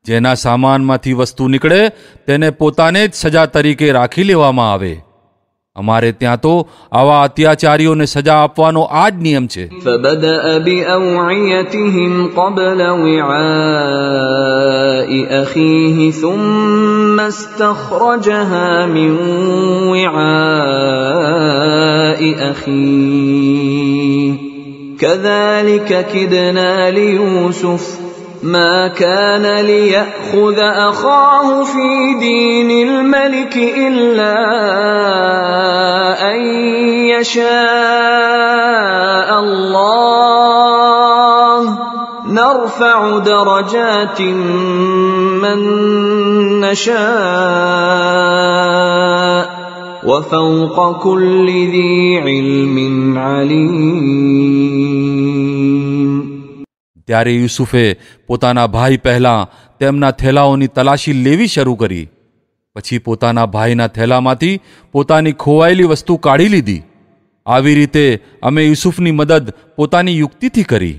જેના સામાનમાંથી વસ્તુ નીકળે તેને પોતાને જ સજા તરીકે રાખી લેવામાં આવે. અમારે ત્યાં તો આવા અત્યાચારીઓને સજા આપવાનો આ જ નિયમ છે. فبدأ بأوعيتهم قبل وعاء أخيه ثم استخرجها من وعاء أخيه كذلك كدنا ليوسف ما كان ليأخذ أخاه في دين الملك إلا أن يشاء الله نرفع درجات من نشاء وفوق كل ذي علم عليم. ત્યારે યુસુફે પોતાના ભાઈ પહેલાં તેમના થેલાઓની તલાશી લેવી શરૂ કરી. પછી પોતાના ભાઈના થેલામાંથી પોતાની ખોવાયેલી વસ્તુ કાઢી લીધી. આવી રીતે અમે યુસુફની મદદ પોતાની યુક્તિથી કરી.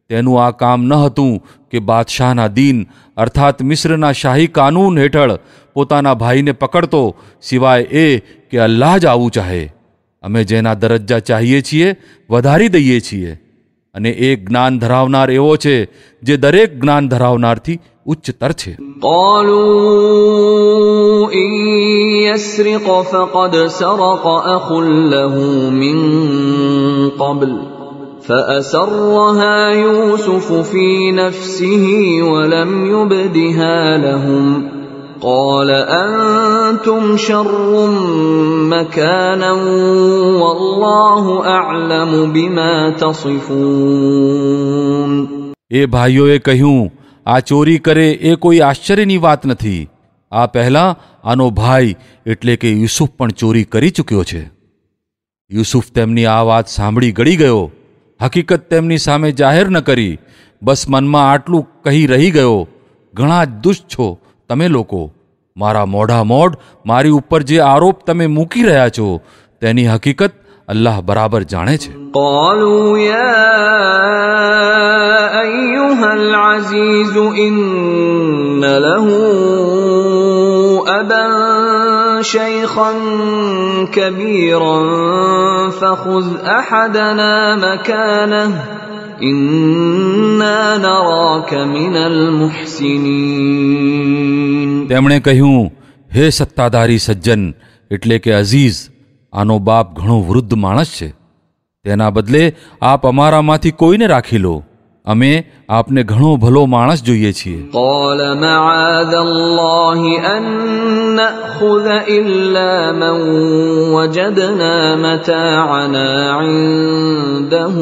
તેનું આ કામ ન હતું કે બાદશાહના દીન અર્થાત મિસ્રના શાહી કાનૂન હેઠળ પોતાના ભાઈને પકડતો, સિવાય એ કે અલ્લાહ જ આવું ચાહે. અમે જેના દરજ્જા ચાહીએ છીએ વધારી દઈએ છીએ. અને એક જ્ઞાન ધરાવનાર એવો છે જે દરેક જ્ઞાન ધરાવનારથી ઉચ્ચતર છે. قالوا إن يسرق فقد سرق أخ له من قبل فأسرها يوسف في نفسه ولم يبدها لهم قال أنتم شر مكانا والله أعلم بما تصفون. એ ભાઈઓએ કહ્યું, આ ચોરી કરે એ કોઈ આશ્ચર્યની વાત નથી. આ પહેલા આનો ભાઈ એટલે કે યુસુફ પણ ચોરી કરી ચૂક્યો છે. યુસુફ તેમની આ વાત સાંભળી ગળી ગયો. હકીકત તેમની સામે જાહેર ન કરી, બસ મનમાં આટલું કહી રહી ગયો, ઘણા જ દુષ્ટ છો તમે લોકો. મારા મોઢા મોઢ મારી ઉપર જે આરોપ તમે મૂકી રહ્યા છો તેની હકીકત અલ્લાહ બરાબર જાણે છે. قالوا يا أيها العزيز إن له أبا شيخا كبيرا فخذ أحدنا مكانه إنا نراك من المحسنين. તેમણે કહ્યું, હે સત્તાધારી સજ્જન એટલે કે અઝીઝ, આનો બાપ ઘણો વૃદ્ધ માણસ છે. તેના બદલે આપ અમારામાંથી કોઈને રાખી લો. અમે આપને ઘણો ભલો માણસ જોઈએ છીએ. قال معاذ الله أن نأخذ إلا من وجدنا متاعنا عنده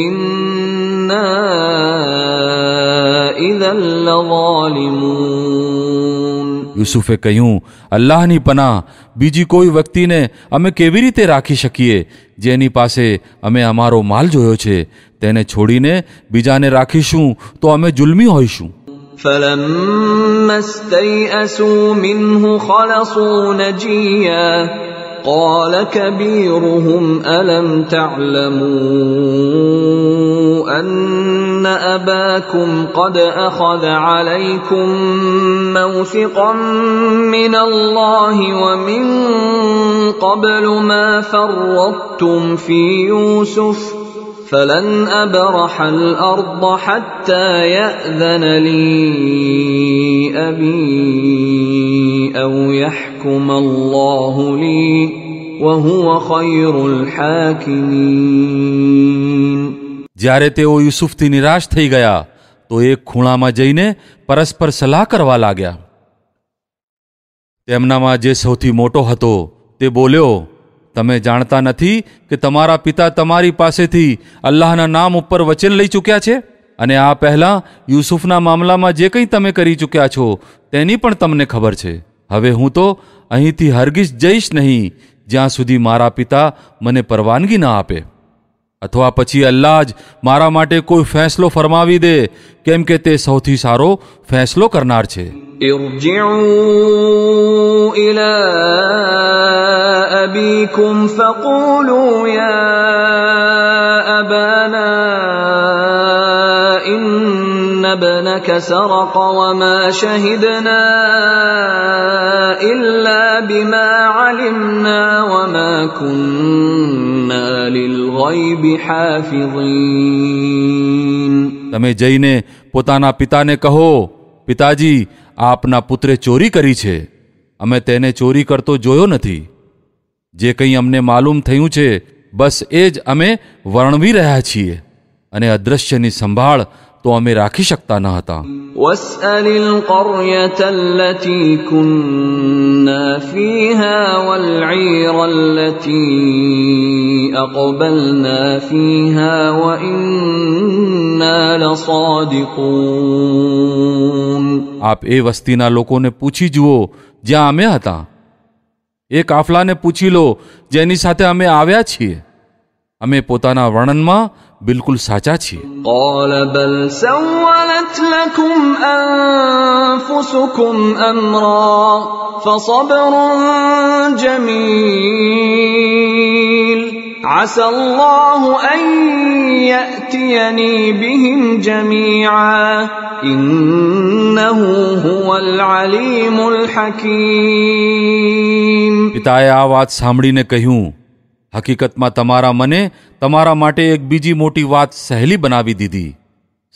إنا إذا لظالمون. યુસુફે કહ્યું, અલ્લાહની પનાહ, બીજી કોઈ વ્યક્તિને અમે કેવી રીતે રાખી શકીએ જેની પાસે અમે અમારો માલ જોયો છે? તેને છોડીને બીજાને રાખીશું તો અમે જુલ્મી હોઈશું. فلما استيئسوا منه خلصوا نجيا قال كبيرهم ألم تعلموا أن أباكم قد أخذ عليكم موثقا من الله ومن قبل ما فرطتم في يوسف فلن أبرح الأرض حتى يأذن لي أبي أو يحكم الله لي وهو خير الحاكمين. જ્યારે તેઓ યુસુફથી નિરાશ થઈ ગયા તો એક ખૂણામાં જઈને પરસ્પર સલાહ કરવા લાગ્યા. તેમનામાં જે સૌથી મોટો હતો તે બોલ્યો, તમે જાણતા નથી કે તમારા પિતા તમારી પાસેથી અલ્લાહના નામ ઉપર વચન લઈ ચૂક્યા છે? અને આ પહેલાં યુસુફના મામલામાં જે કંઈ તમે કરી ચૂક્યા છો તેની પણ તમને ખબર છે. હવે હું તો અહીંથી હરગીઝ જઈશ નહીં જ્યાં સુધી મારા પિતા મને પરવાનગી ના આપે, અથવા પછી અલ્લાહ જ મારા માટે કોઈ ફેંસલો ફરમાવી દે, કેમ કે તે સૌથી સારો ફેંસલો કરનાર છે. ارجعوا إلى أبيكم فقولوا يا أبانا إن ابنك سرق وما شهدنا إلا بما علمنا وما كنا للغيب حافظين. તમે જઈને પોતાના પિતાને કહો, પિતાજી, આપના પુત્રે ચોરી કરી છે. અમે તેને ચોરી કરતો જોયો નથી. જે કંઈ અમને માલુમ થયું છે બસ એ જ અમે વર્ણવી રહ્યા છીએ, અને અદૃશ્યની સંભાળ તો અમે રાખી શકતા ન હતા. واسأل القرية التي كنا فيها والعير التي أقبلنا فيها وإنا لصادقون. આપ એ વસ્તીના લોકોને પૂછી જુઓ જ્યાં અમે હતા. એ કાફલાને પૂછી લો જેની સાથે અમે આવ્યા છીએ. અમે પોતાના વર્ણનમાં બિલકુલ સાચા છીએ. قال بل سولت لكم أنفسكم أمرا فصبر جميل عسى الله أن يأتيني بهم جميعا إنه هو العليم الحكيم. પિતાએ આ વાત સાંભળીને કહ્યું, હકીકતમાં તમારા મને તમારા માટે એક બીજી મોટી વાત સહેલી બનાવી દીધી.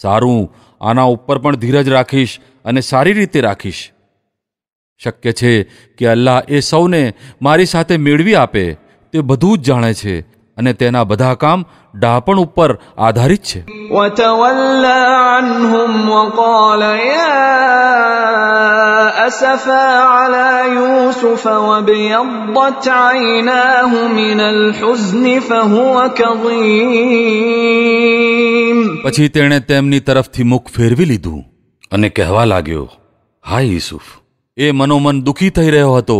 સારું, આના ઉપર પણ ધીરજ રાખીશ અને સારી રીતે રાખીશ. શક્ય છે કે અલ્લાહ એ સૌને મારી સાથે મેળવી આપે. તે બધું જ જાણે છે અને તેના બધા કામ ડાપણ ઉપર આધારિત છે. وتولى عنهم وقال يا أسفا على يوسف وابيضت عيناه من الحزن فهو كظيم. પછી તેણે તેમની તરફથી મુખ ફેરવી લીધું અને કહેવા લાગ્યો, હાય યુસુફ. એ મનોમન દુઃખી થઈ રહ્યો હતો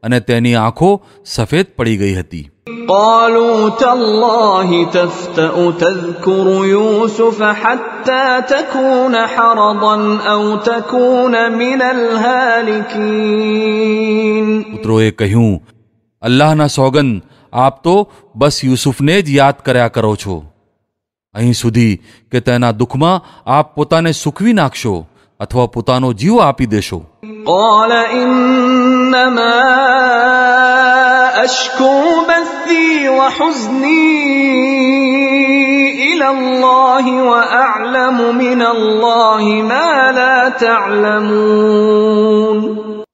અને તેની આંખો સફેદ પડી ગઈ હતી. قالوا تالله تفتأ تذكر يوسف حتى تكون حرضا أو تكون من الهالكين. પુત્રોએ કહ્યું, અલ્લાહના સોગંદ, આપ તો બસ યુસુફને જ યાદ કર્યા કરો છો, અહીં સુધી કે તેના દુઃખમાં આપ પોતાને સૂકવી નાખશો અથવા પોતાનો જીવ આપી દેશો. قال إنما أشكو بثي وحزني إلى الله وأعلم من الله ما لا تعلمون.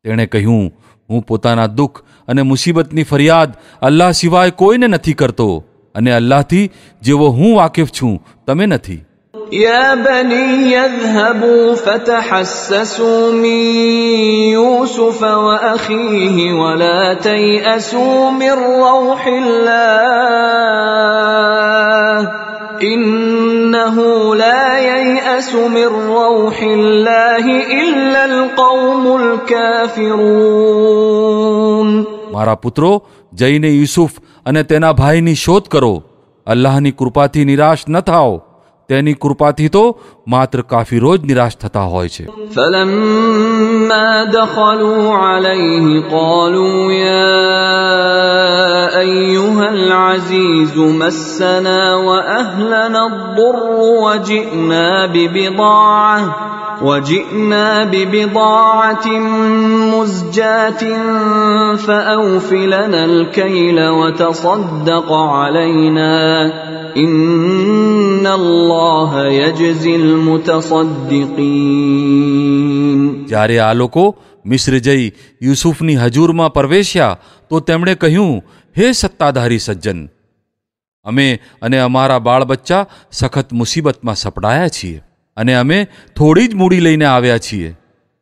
તેણે કહ્યું, હું પોતાના દુઃખ અને મુસીબતની ફરિયાદ અલ્લાહ સિવાય કોઈને નથી કરતો અને અલ્લાહથી જેવો હું વાકેફ છું તમે નથી. يا بني يذهبوا فتحسسوا من يوسف وأخيه ولا تيأسوا من روح الله إنه لا ييأس من روح الله إلا القوم الكافرون. મારા પુત્રો, જઈને યુસુફ અને તેના ભાઈની શોધ કરો. અલ્લાહની કૃપાથી નિરાશ ન થાઓ, તેની કૃપાથી તો માત્ર કાફિરો જ નિરાશ થતા હોય છે. فلما دخلوا عليه قالوا يا أيها العزيز مسنا وأهلنا الضر وجئنا ببضاعة مزجاة فأوف لنا الكيل وتصدق علينا إن الله يجزي المتصدقين. જ્યારે આ લોકો મિસ્ર જઈ યુસુફની હજૂરમાં પ્રવેશ્યા તો તેમણે કહ્યું, હે સત્તાધારી સજ્જન, અમે અને અમારા બાળ બચ્ચા સખત મુસીબતમાં સપડાયા છીએ અને અમે થોડી જ મૂડી લઈને આવ્યા છીએ.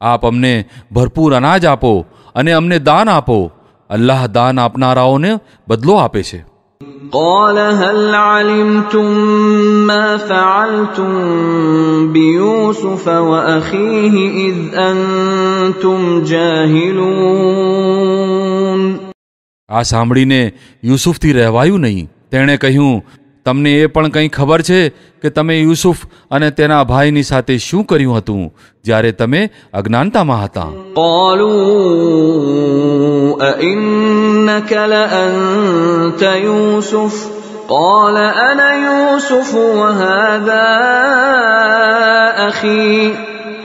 આપ અમને ભરપૂર અનાજ આપો અને અમને દાન આપો. અલ્લાહ દાન આપનારાઓને બદલો આપે છે. قال هل علمتم ما فعلتم بيوسف وأخيه إذ أنتم جاهلون. આ સાંભળીને યુસુફથી રહેવાયું નહીં. તેણે કહ્યું, તમને એ પણ કંઈ ખબર છે કે તમે યુસુફ અને તેના ભાઈની સાથે શું કર્યું હતું જ્યારે તમે અજ્ઞાનતામાં હતા? قالوا أئنك لأنت يوسف قال أنا يوسف وهذا أخي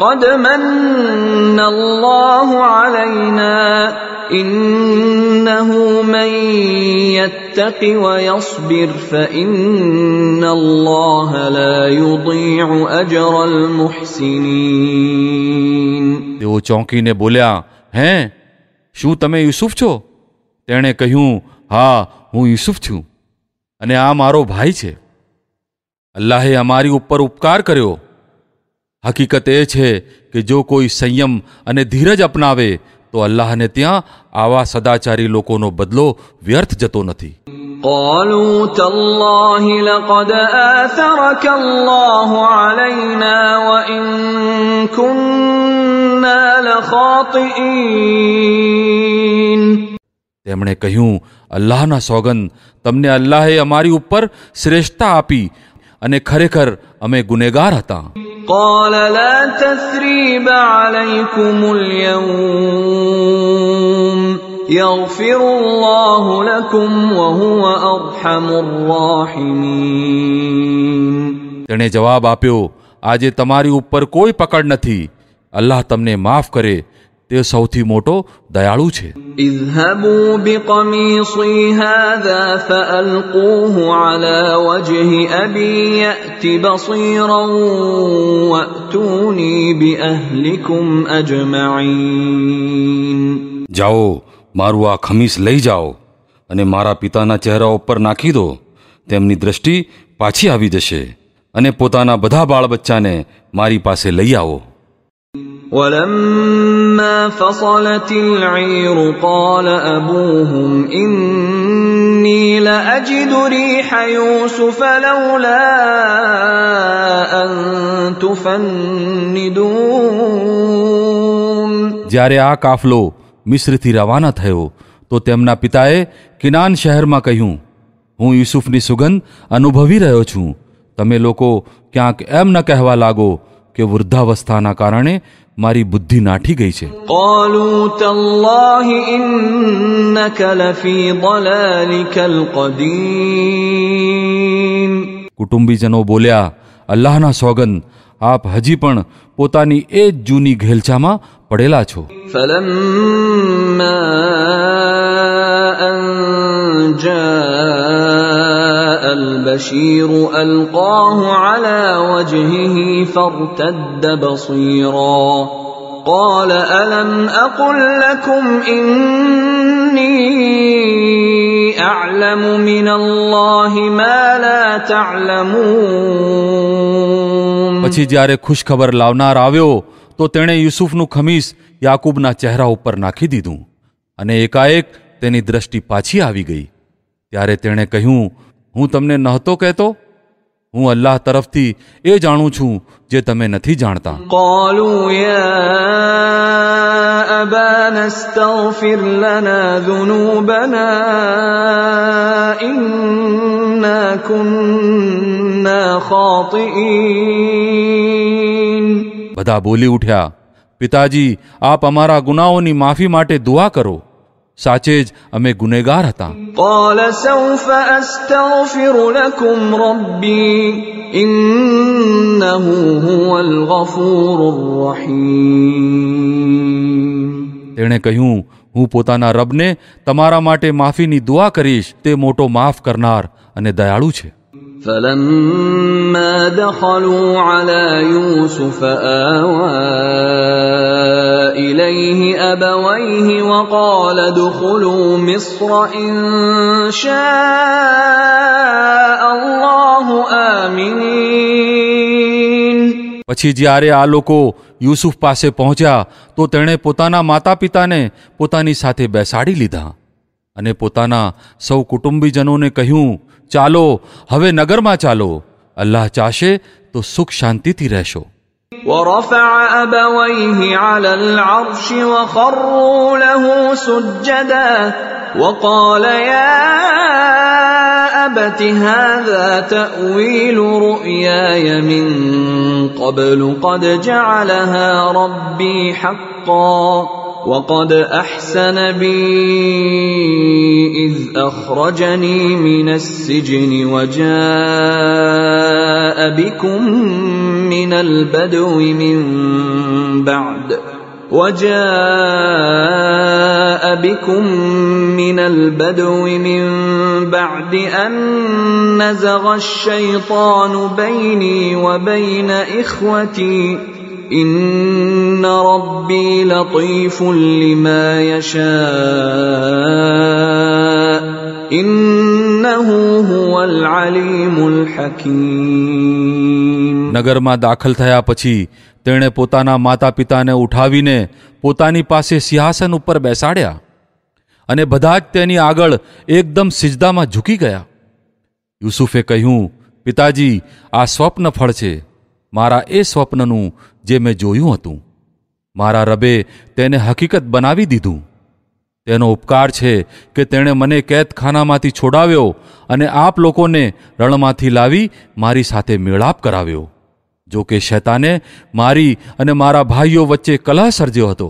قد من الله علينا إنه من يتق ويصبر فإن الله لا يضيع أجر المحسنين. તેઓ ચોંકીને બોલ્યા, હે, શું તમે યુસુફ છો? તેણે કહ્યું, હા, હું યુસુફ છું અને આ મારો ભાઈ છે. અલ્લાહે અમારી ઉપર ઉપકાર કર્યો. હકીકત એ છે કે જો કોઈ સંયમ અને ધીરજ અપનાવે તો અલ્લાહને ત્યાં આવા સદાચારી લોકોનો બદલો વ્યર્થ જતો નથી. قالوا تالله لقد آثرك الله علينا وإن كنا لخاطئين. તેમણે કહ્યું, અલ્લાહના સોગંદ, તમને અલ્લાહે અમારી ઉપર શ્રેષ્ઠતા આપી અને ખરેખર અમે ગુનેગાર હતા. قال لا تثريب عليكم اليوم يغفر الله لكم وهو أرحم الراحمين. તેણે જવાબ આપ્યો, આજે તમારી ઉપર કોઈ પકડ નથી. અલ્લાહ તમને માફ કરે, તે સૌથી મોટો દયાળુ છે. اذهبوا بقميصي هذا فألقوه على وجه أبي يأت بصيرا وأتوني بأهلكم أجمعين. જાઓ, મારું આ ખમીસ લઈ જાઓ અને મારા પિતાના ચહેરા ઉપર નાખી દો. તેમની દ્રષ્ટિ પાછી આવી જશે અને પોતાના બધા બાળ બચ્ચાને મારી પાસે લઈ આવો. ولما فصلت العير قال أبوهم إني لأجد ريح يوسف لولا أن تفندون. જ્યારે આ કાફલો મિસ્રથી રવાના થયો તો તેમના પિતાએ કિનાન શહેરમાં કહ્યું, હું યુસુફની સુગંધ અનુભવી રહ્યો છું. તમે લોકો ક્યાંક એમ ન કહેવા લાગો કે વૃદ્ધાવસ્થાના કારણે મારી બુદ્ધિ નાઠી ગઈ છે. قالوا تالله إنك لفي ضلالك القديم. કુટુંબીજનો બોલ્યા, અલ્લાહના સોગંદ, આપ હજી પણ પોતાની એ જ જૂની ઘેલછામાં પડેલા છો. فلما أن جاء البشير ألقاه على وجهه فارتد بصيرا قال ألم أقل لكم إني أعلم من الله ما لا تعلمون. પછી જ્યારે ખુશખબર લાવનાર આવ્યો તો તેણે યુસુફનું ખમીસ યાકૂબના ચહેરા ઉપર નાખી દીધું અને એકાએક તેની દ્રષ્ટિ પાછી આવી ગઈ. ત્યારે તેણે કહ્યું, હું તમને નહોતો કહેતો? હું અલ્લાહ તરફથી એ જાણું છું જે તમે નથી જાણતા. قالوا يا أبانا استغفر لنا ذنوبنا إنا كنا خاطئين. બધા બોલી ઉઠ્યા, પિતાજી, આપ અમારા ગુનાઓની માફી માટે દુઆ કરો. સાચે જ અમે ગુનેગાર હતા. قال سوف أستغفر لكم ربي إنه هو الغفور الرحيم. તેણે કહ્યું, હું પોતાના રબને તમારા માટે માફીની દુઆ કરીશ. તે મોટો માફ કરનાર અને દયાળુ છે. فلما دخلوا على يوسف آوى إليه أبويه وقال ادخلوا مصر إن شاء الله آمنين. પછી જ્યારે આ લોકો યુસુફ પાસે પહોંચ્યા તો તેણે પોતાના માતા પિતાને પોતાની સાથે બેસાડી લીધા અને પોતાના સૌ કુટુંબીજનોને કહ્યું, ચાલો હવે નગરમાં ચાલો. અલ્લાહ ચાહશે તો સુખ શાંતિથી રહેશો. ورفع أبويه على العرش وخروا له سجدا وقال يا أبت هذا تأويل رؤياي من قبل قد جعلها ربي حقا وقد أحسن بي إذ أخرجني من السجن وجاء بكم من البدو من بعد أن نزغ الشيطان بيني وبين إخوتي إن ربي لطيف لما يشاء إنه هو العليم الحكيم. નગરમાં દાખલ થયા પછી તેણે પોતાના માતા પિતાને ઉઠાવીને પોતાની પાસે સિંહાસન ઉપર બેસાડ્યા અને બધા જ તેની આગળ એકદમ સિજદામાં ઝૂકી ગયા. યુસુફે કહ્યું, પિતાજી, આ સ્વપ્ન ફળ છે, મારા એ સ્વપ્નનું જે મેં જોયું હતું. મારા રબે તેને હકીકત બનાવી દીધું. તેનો ઉપકાર છે કે તેણે મને કેદખાનામાંથી છોડાવ્યો અને આપ લોકોને રણમાંથી લાવી મારી સાથે મેળાપ કરાવ્યો. જો કે શૈતાને મારી અને મારા ભાઈઓ વચ્ચે કલહ સર્જ્યો હતો.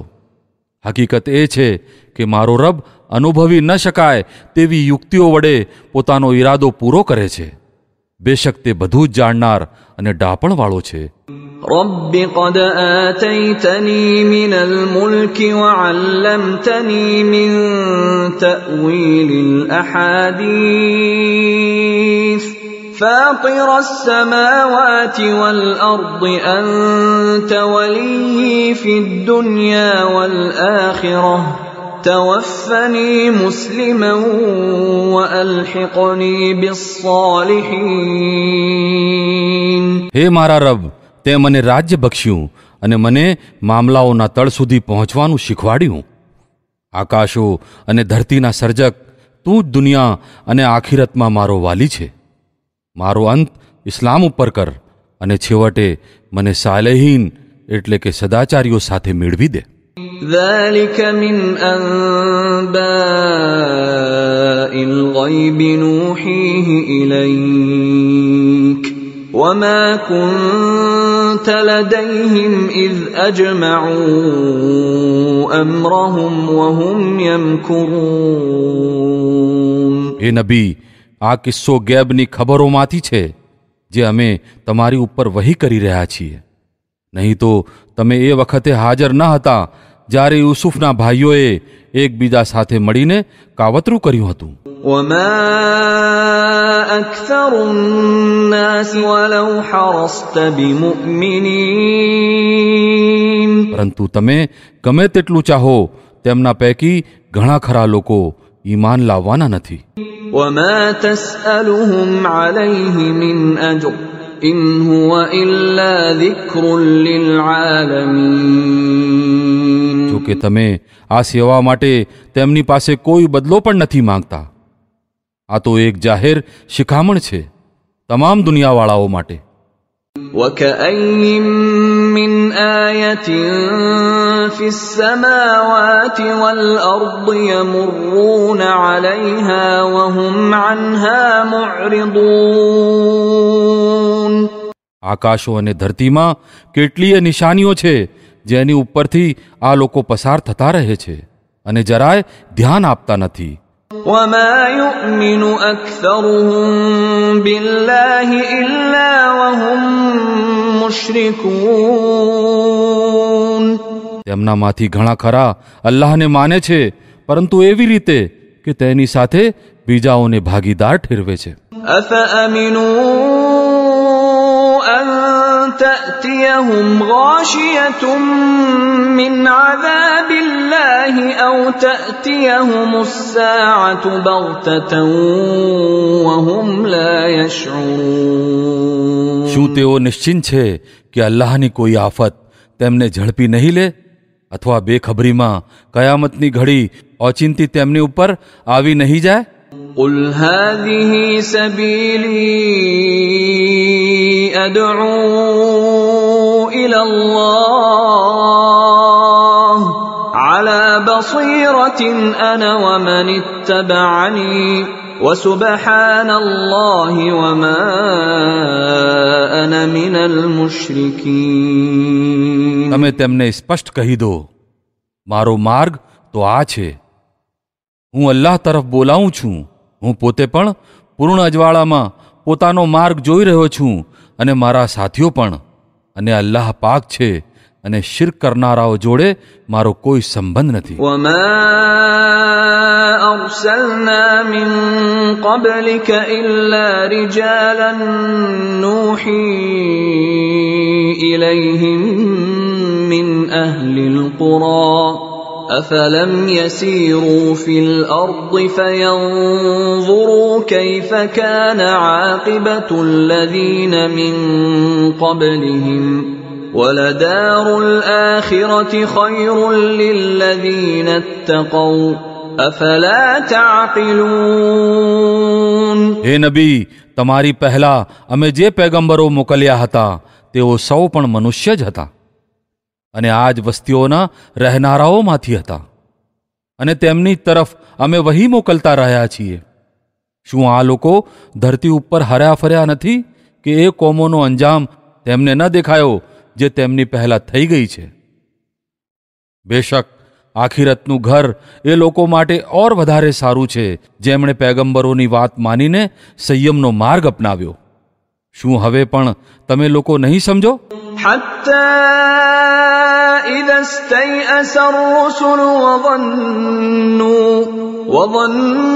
હકીકત એ છે કે મારો રબ અનુભવી ન શકાય તેવી યુક્તિઓ વડે પોતાનો ઈરાદો પૂરો કરે છે. બેશક તે બધું જ જાણનાર અને ડાપણવાળો છે. رب قد آتيتني من الملك وعلمتني من تأويل الأحاديث فاطر السماوات والأرض أنت ولي في الدنيا والآخرة توفني مسلما وألحقني بالصالحين. હે મારા રબ, તે મને રાજ્ય બખ્શ્યું અને મને મામલાઓના તળ સુધી પહોંચવાનું શીખવાડ્યું. આકાશો અને ધરતીના સર્જક તું જ દુનિયા અને આખિરતમાં મારો વાલી છે. મારો અંત ઇસ્લામ ઉપર કર અને છેવટે મને સાલેહીન એટલે કે સદાચારીઓ સાથે મેળવી દે. ذلك من أنباء الغيب نوحيه إليك وما كنت لديهم إذ أجمعوا أمرهم وهم يمكرون. એ નબી, આ કિસ્સો ગેબની ખબરોમાંથી છે જે અમે તમારી ઉપર વહી કરી રહ્યા છીએ. નહીં તો તમે એ વખતે હાજર ન હતા જ્યારે યુસુફના ભાઈઓએ એકબીજા સાથે મળીને કાવતરું કર્યું હતું. وما أكثر الناس ولو حرصت بمؤمنين. પરંતુ તમે ગમે તેટલું ચાહો તેમના પૈકી ઘણા ખરા લોકો ઈમાન લાવવાના નથી. وما تسألهم عليه من أجر إن هو إلا ذكر للعالمين. જો કે તમે આ સેવા માટે તેમની પાસે કોઈ બદલો પણ નથી માંગતા. આ તો એક જાહેર શિખામણ છે તમામ દુનિયાવાળાઓ માટે. وكأي من آية في السماوات والأرض يمرون عليها وهم عنها معرضون. આકાશો અને ધરતીમાં કેટલીય નિશાનીઓ છે જેની ઉપરથી આ લોકો પસાર થતા રહે છે અને જરાય ધ્યાન આપતા નથી. وما يؤمن أكثرهم بالله إلا وهم مشركون. તેમનામાંથી ઘણા ખરા અલ્લાહને માને છે, પરંતુ એવી રીતે કે તેની સાથે બીજાઓને ભાગીદાર ઠેરવે છે. أفأمنوا أن تأتيهم غاشية من عذاب الله أو تأتيهم الساعة بغتة وهم لا يشعرون. શું તેઓ નિશ્ચિંત છે કે અલ્લાહની કોઈ આફત તેમને ઝડપી નહીં લે અથવા બેખબરીમાં કયામતની ઘડી ઓચિંતી તેમની ઉપર આવી નહીં જાય? قل هذه سبيلي أدعو إلى الله على بصيرة أنا ومن اتبعني وسبحان الله وما أنا من المشركين. તમે તેમને સ્પષ્ટ કહી દો, મારો માર્ગ તો આ છે, હું અલ્લાહ તરફ બોલાવું છું. હું પોતે પણ પૂર્ણ અજવાળામાં પોતાનો માર્ગ જોઈ રહ્યો છું અને મારા સાથીઓ પણ. અને અલ્લાહ પાક છે અને શિર્ક કરનારાઓ જોડે મારો કોઈ સંબંધ નથી. وما أرسلنا من قبلك إلا رجالا نوحي إليهم من أهل القرى أفلم يسيروا في الأرض فينظروا كيف كان عاقبة الذين من قبلهم ولدار الآخرة خير للذين اتقوا أفلا تعقلون. હે નબી, તમારી પહેલા અમે જે પેગંબરો મોકલ્યા હતા તેઓ સૌ પણ મનુષ્ય જ હતા અને આ જ વસ્તીઓના રહેનારાઓમાંથી હતા અને તેમની તરફ અમે વહી મોકલતા રહ્યા છીએ. શું આ લોકો ધરતી ઉપર હર્યા ફર્યા નથી કે એ કોમોનો અંજામ તેમને ન દેખાયો જે તેમની પહેલા થઈ ગઈ છે? બેશક આખિરતનું ઘર એ લોકો માટે ઓર વધારે સારું છે જેમણે પેગંબરોની વાત માનીને સંયમનો માર્ગ અપનાવ્યો શું હવે પણ તમે લોકો નહીં સમજો? حتى إذا استيأس الرسل وظنوا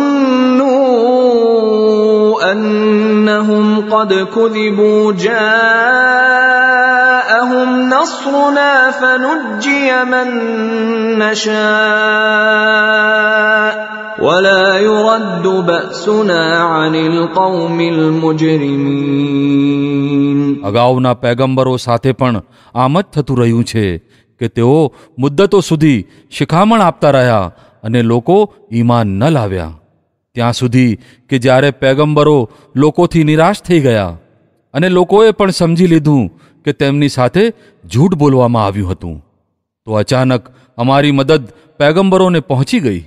أنهم قد كذبوا جاءهم نصرنا فنجي من نشاء ولا يرد بأسنا عن القوم المجرمين. અગાઉના પેગંબરો સાથે પણ આમ જ થતું રહ્યું છે કે તેઓ મુદ્દતો સુધી શિખામણ આપતા રહ્યા અને લોકો ઈમાન ન લાવ્યા, ત્યાં સુધી કે જ્યારે પેગંબરો લોકોથી નિરાશ થઈ ગયા અને લોકોએ પણ સમજી લીધું કે તેમની સાથે જૂઠ બોલવામાં આવ્યું હતું, તો અચાનક અમારી મદદ પેગંબરોને પહોંચી ગઈ.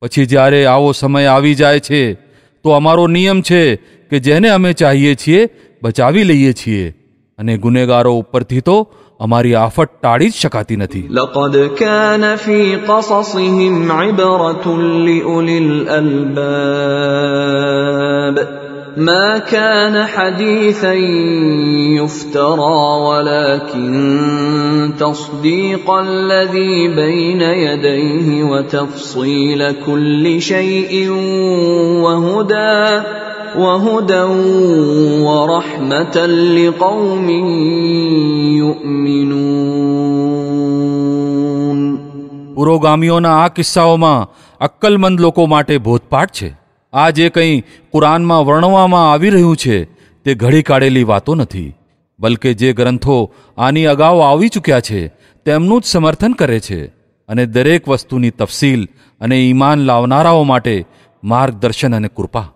પછી જ્યારે આવો સમય આવી જાય છે તો અમારો નિયમ છે કે જેને અમે ચાહીએ છીએ બચાવી લઈએ છીએ અને ગુનેગારો ઉપરથી તો અમારી આફત ટાળી જ શકાતી નથી. لقد كان في قصصهم عبرة لأولي الألباب ما كان حديثا يفترى ولكن تصديق الذي بين يديه وتفصيل كل شيء وهدى ورحمة لقوم يؤمنون. પુરોગામીઓના આ કિસ્સાઓમાં અક્કલમંદ લોકો માટે બોધપાઠ છે. આ જે કંઈ કુરાનમાં વર્ણવવામાં આવી રહ્યું છે તે ઘડી કાઢેલી વાતો નથી, બલકે જે ગ્રંથો આની અગાઉ આવી ચૂક્યા છે તેમનું જ સમર્થન કરે છે અને દરેક વસ્તુની તફસીલ અને ઈમાન લાવનારાઓ માટે માર્ગદર્શન અને કૃપા.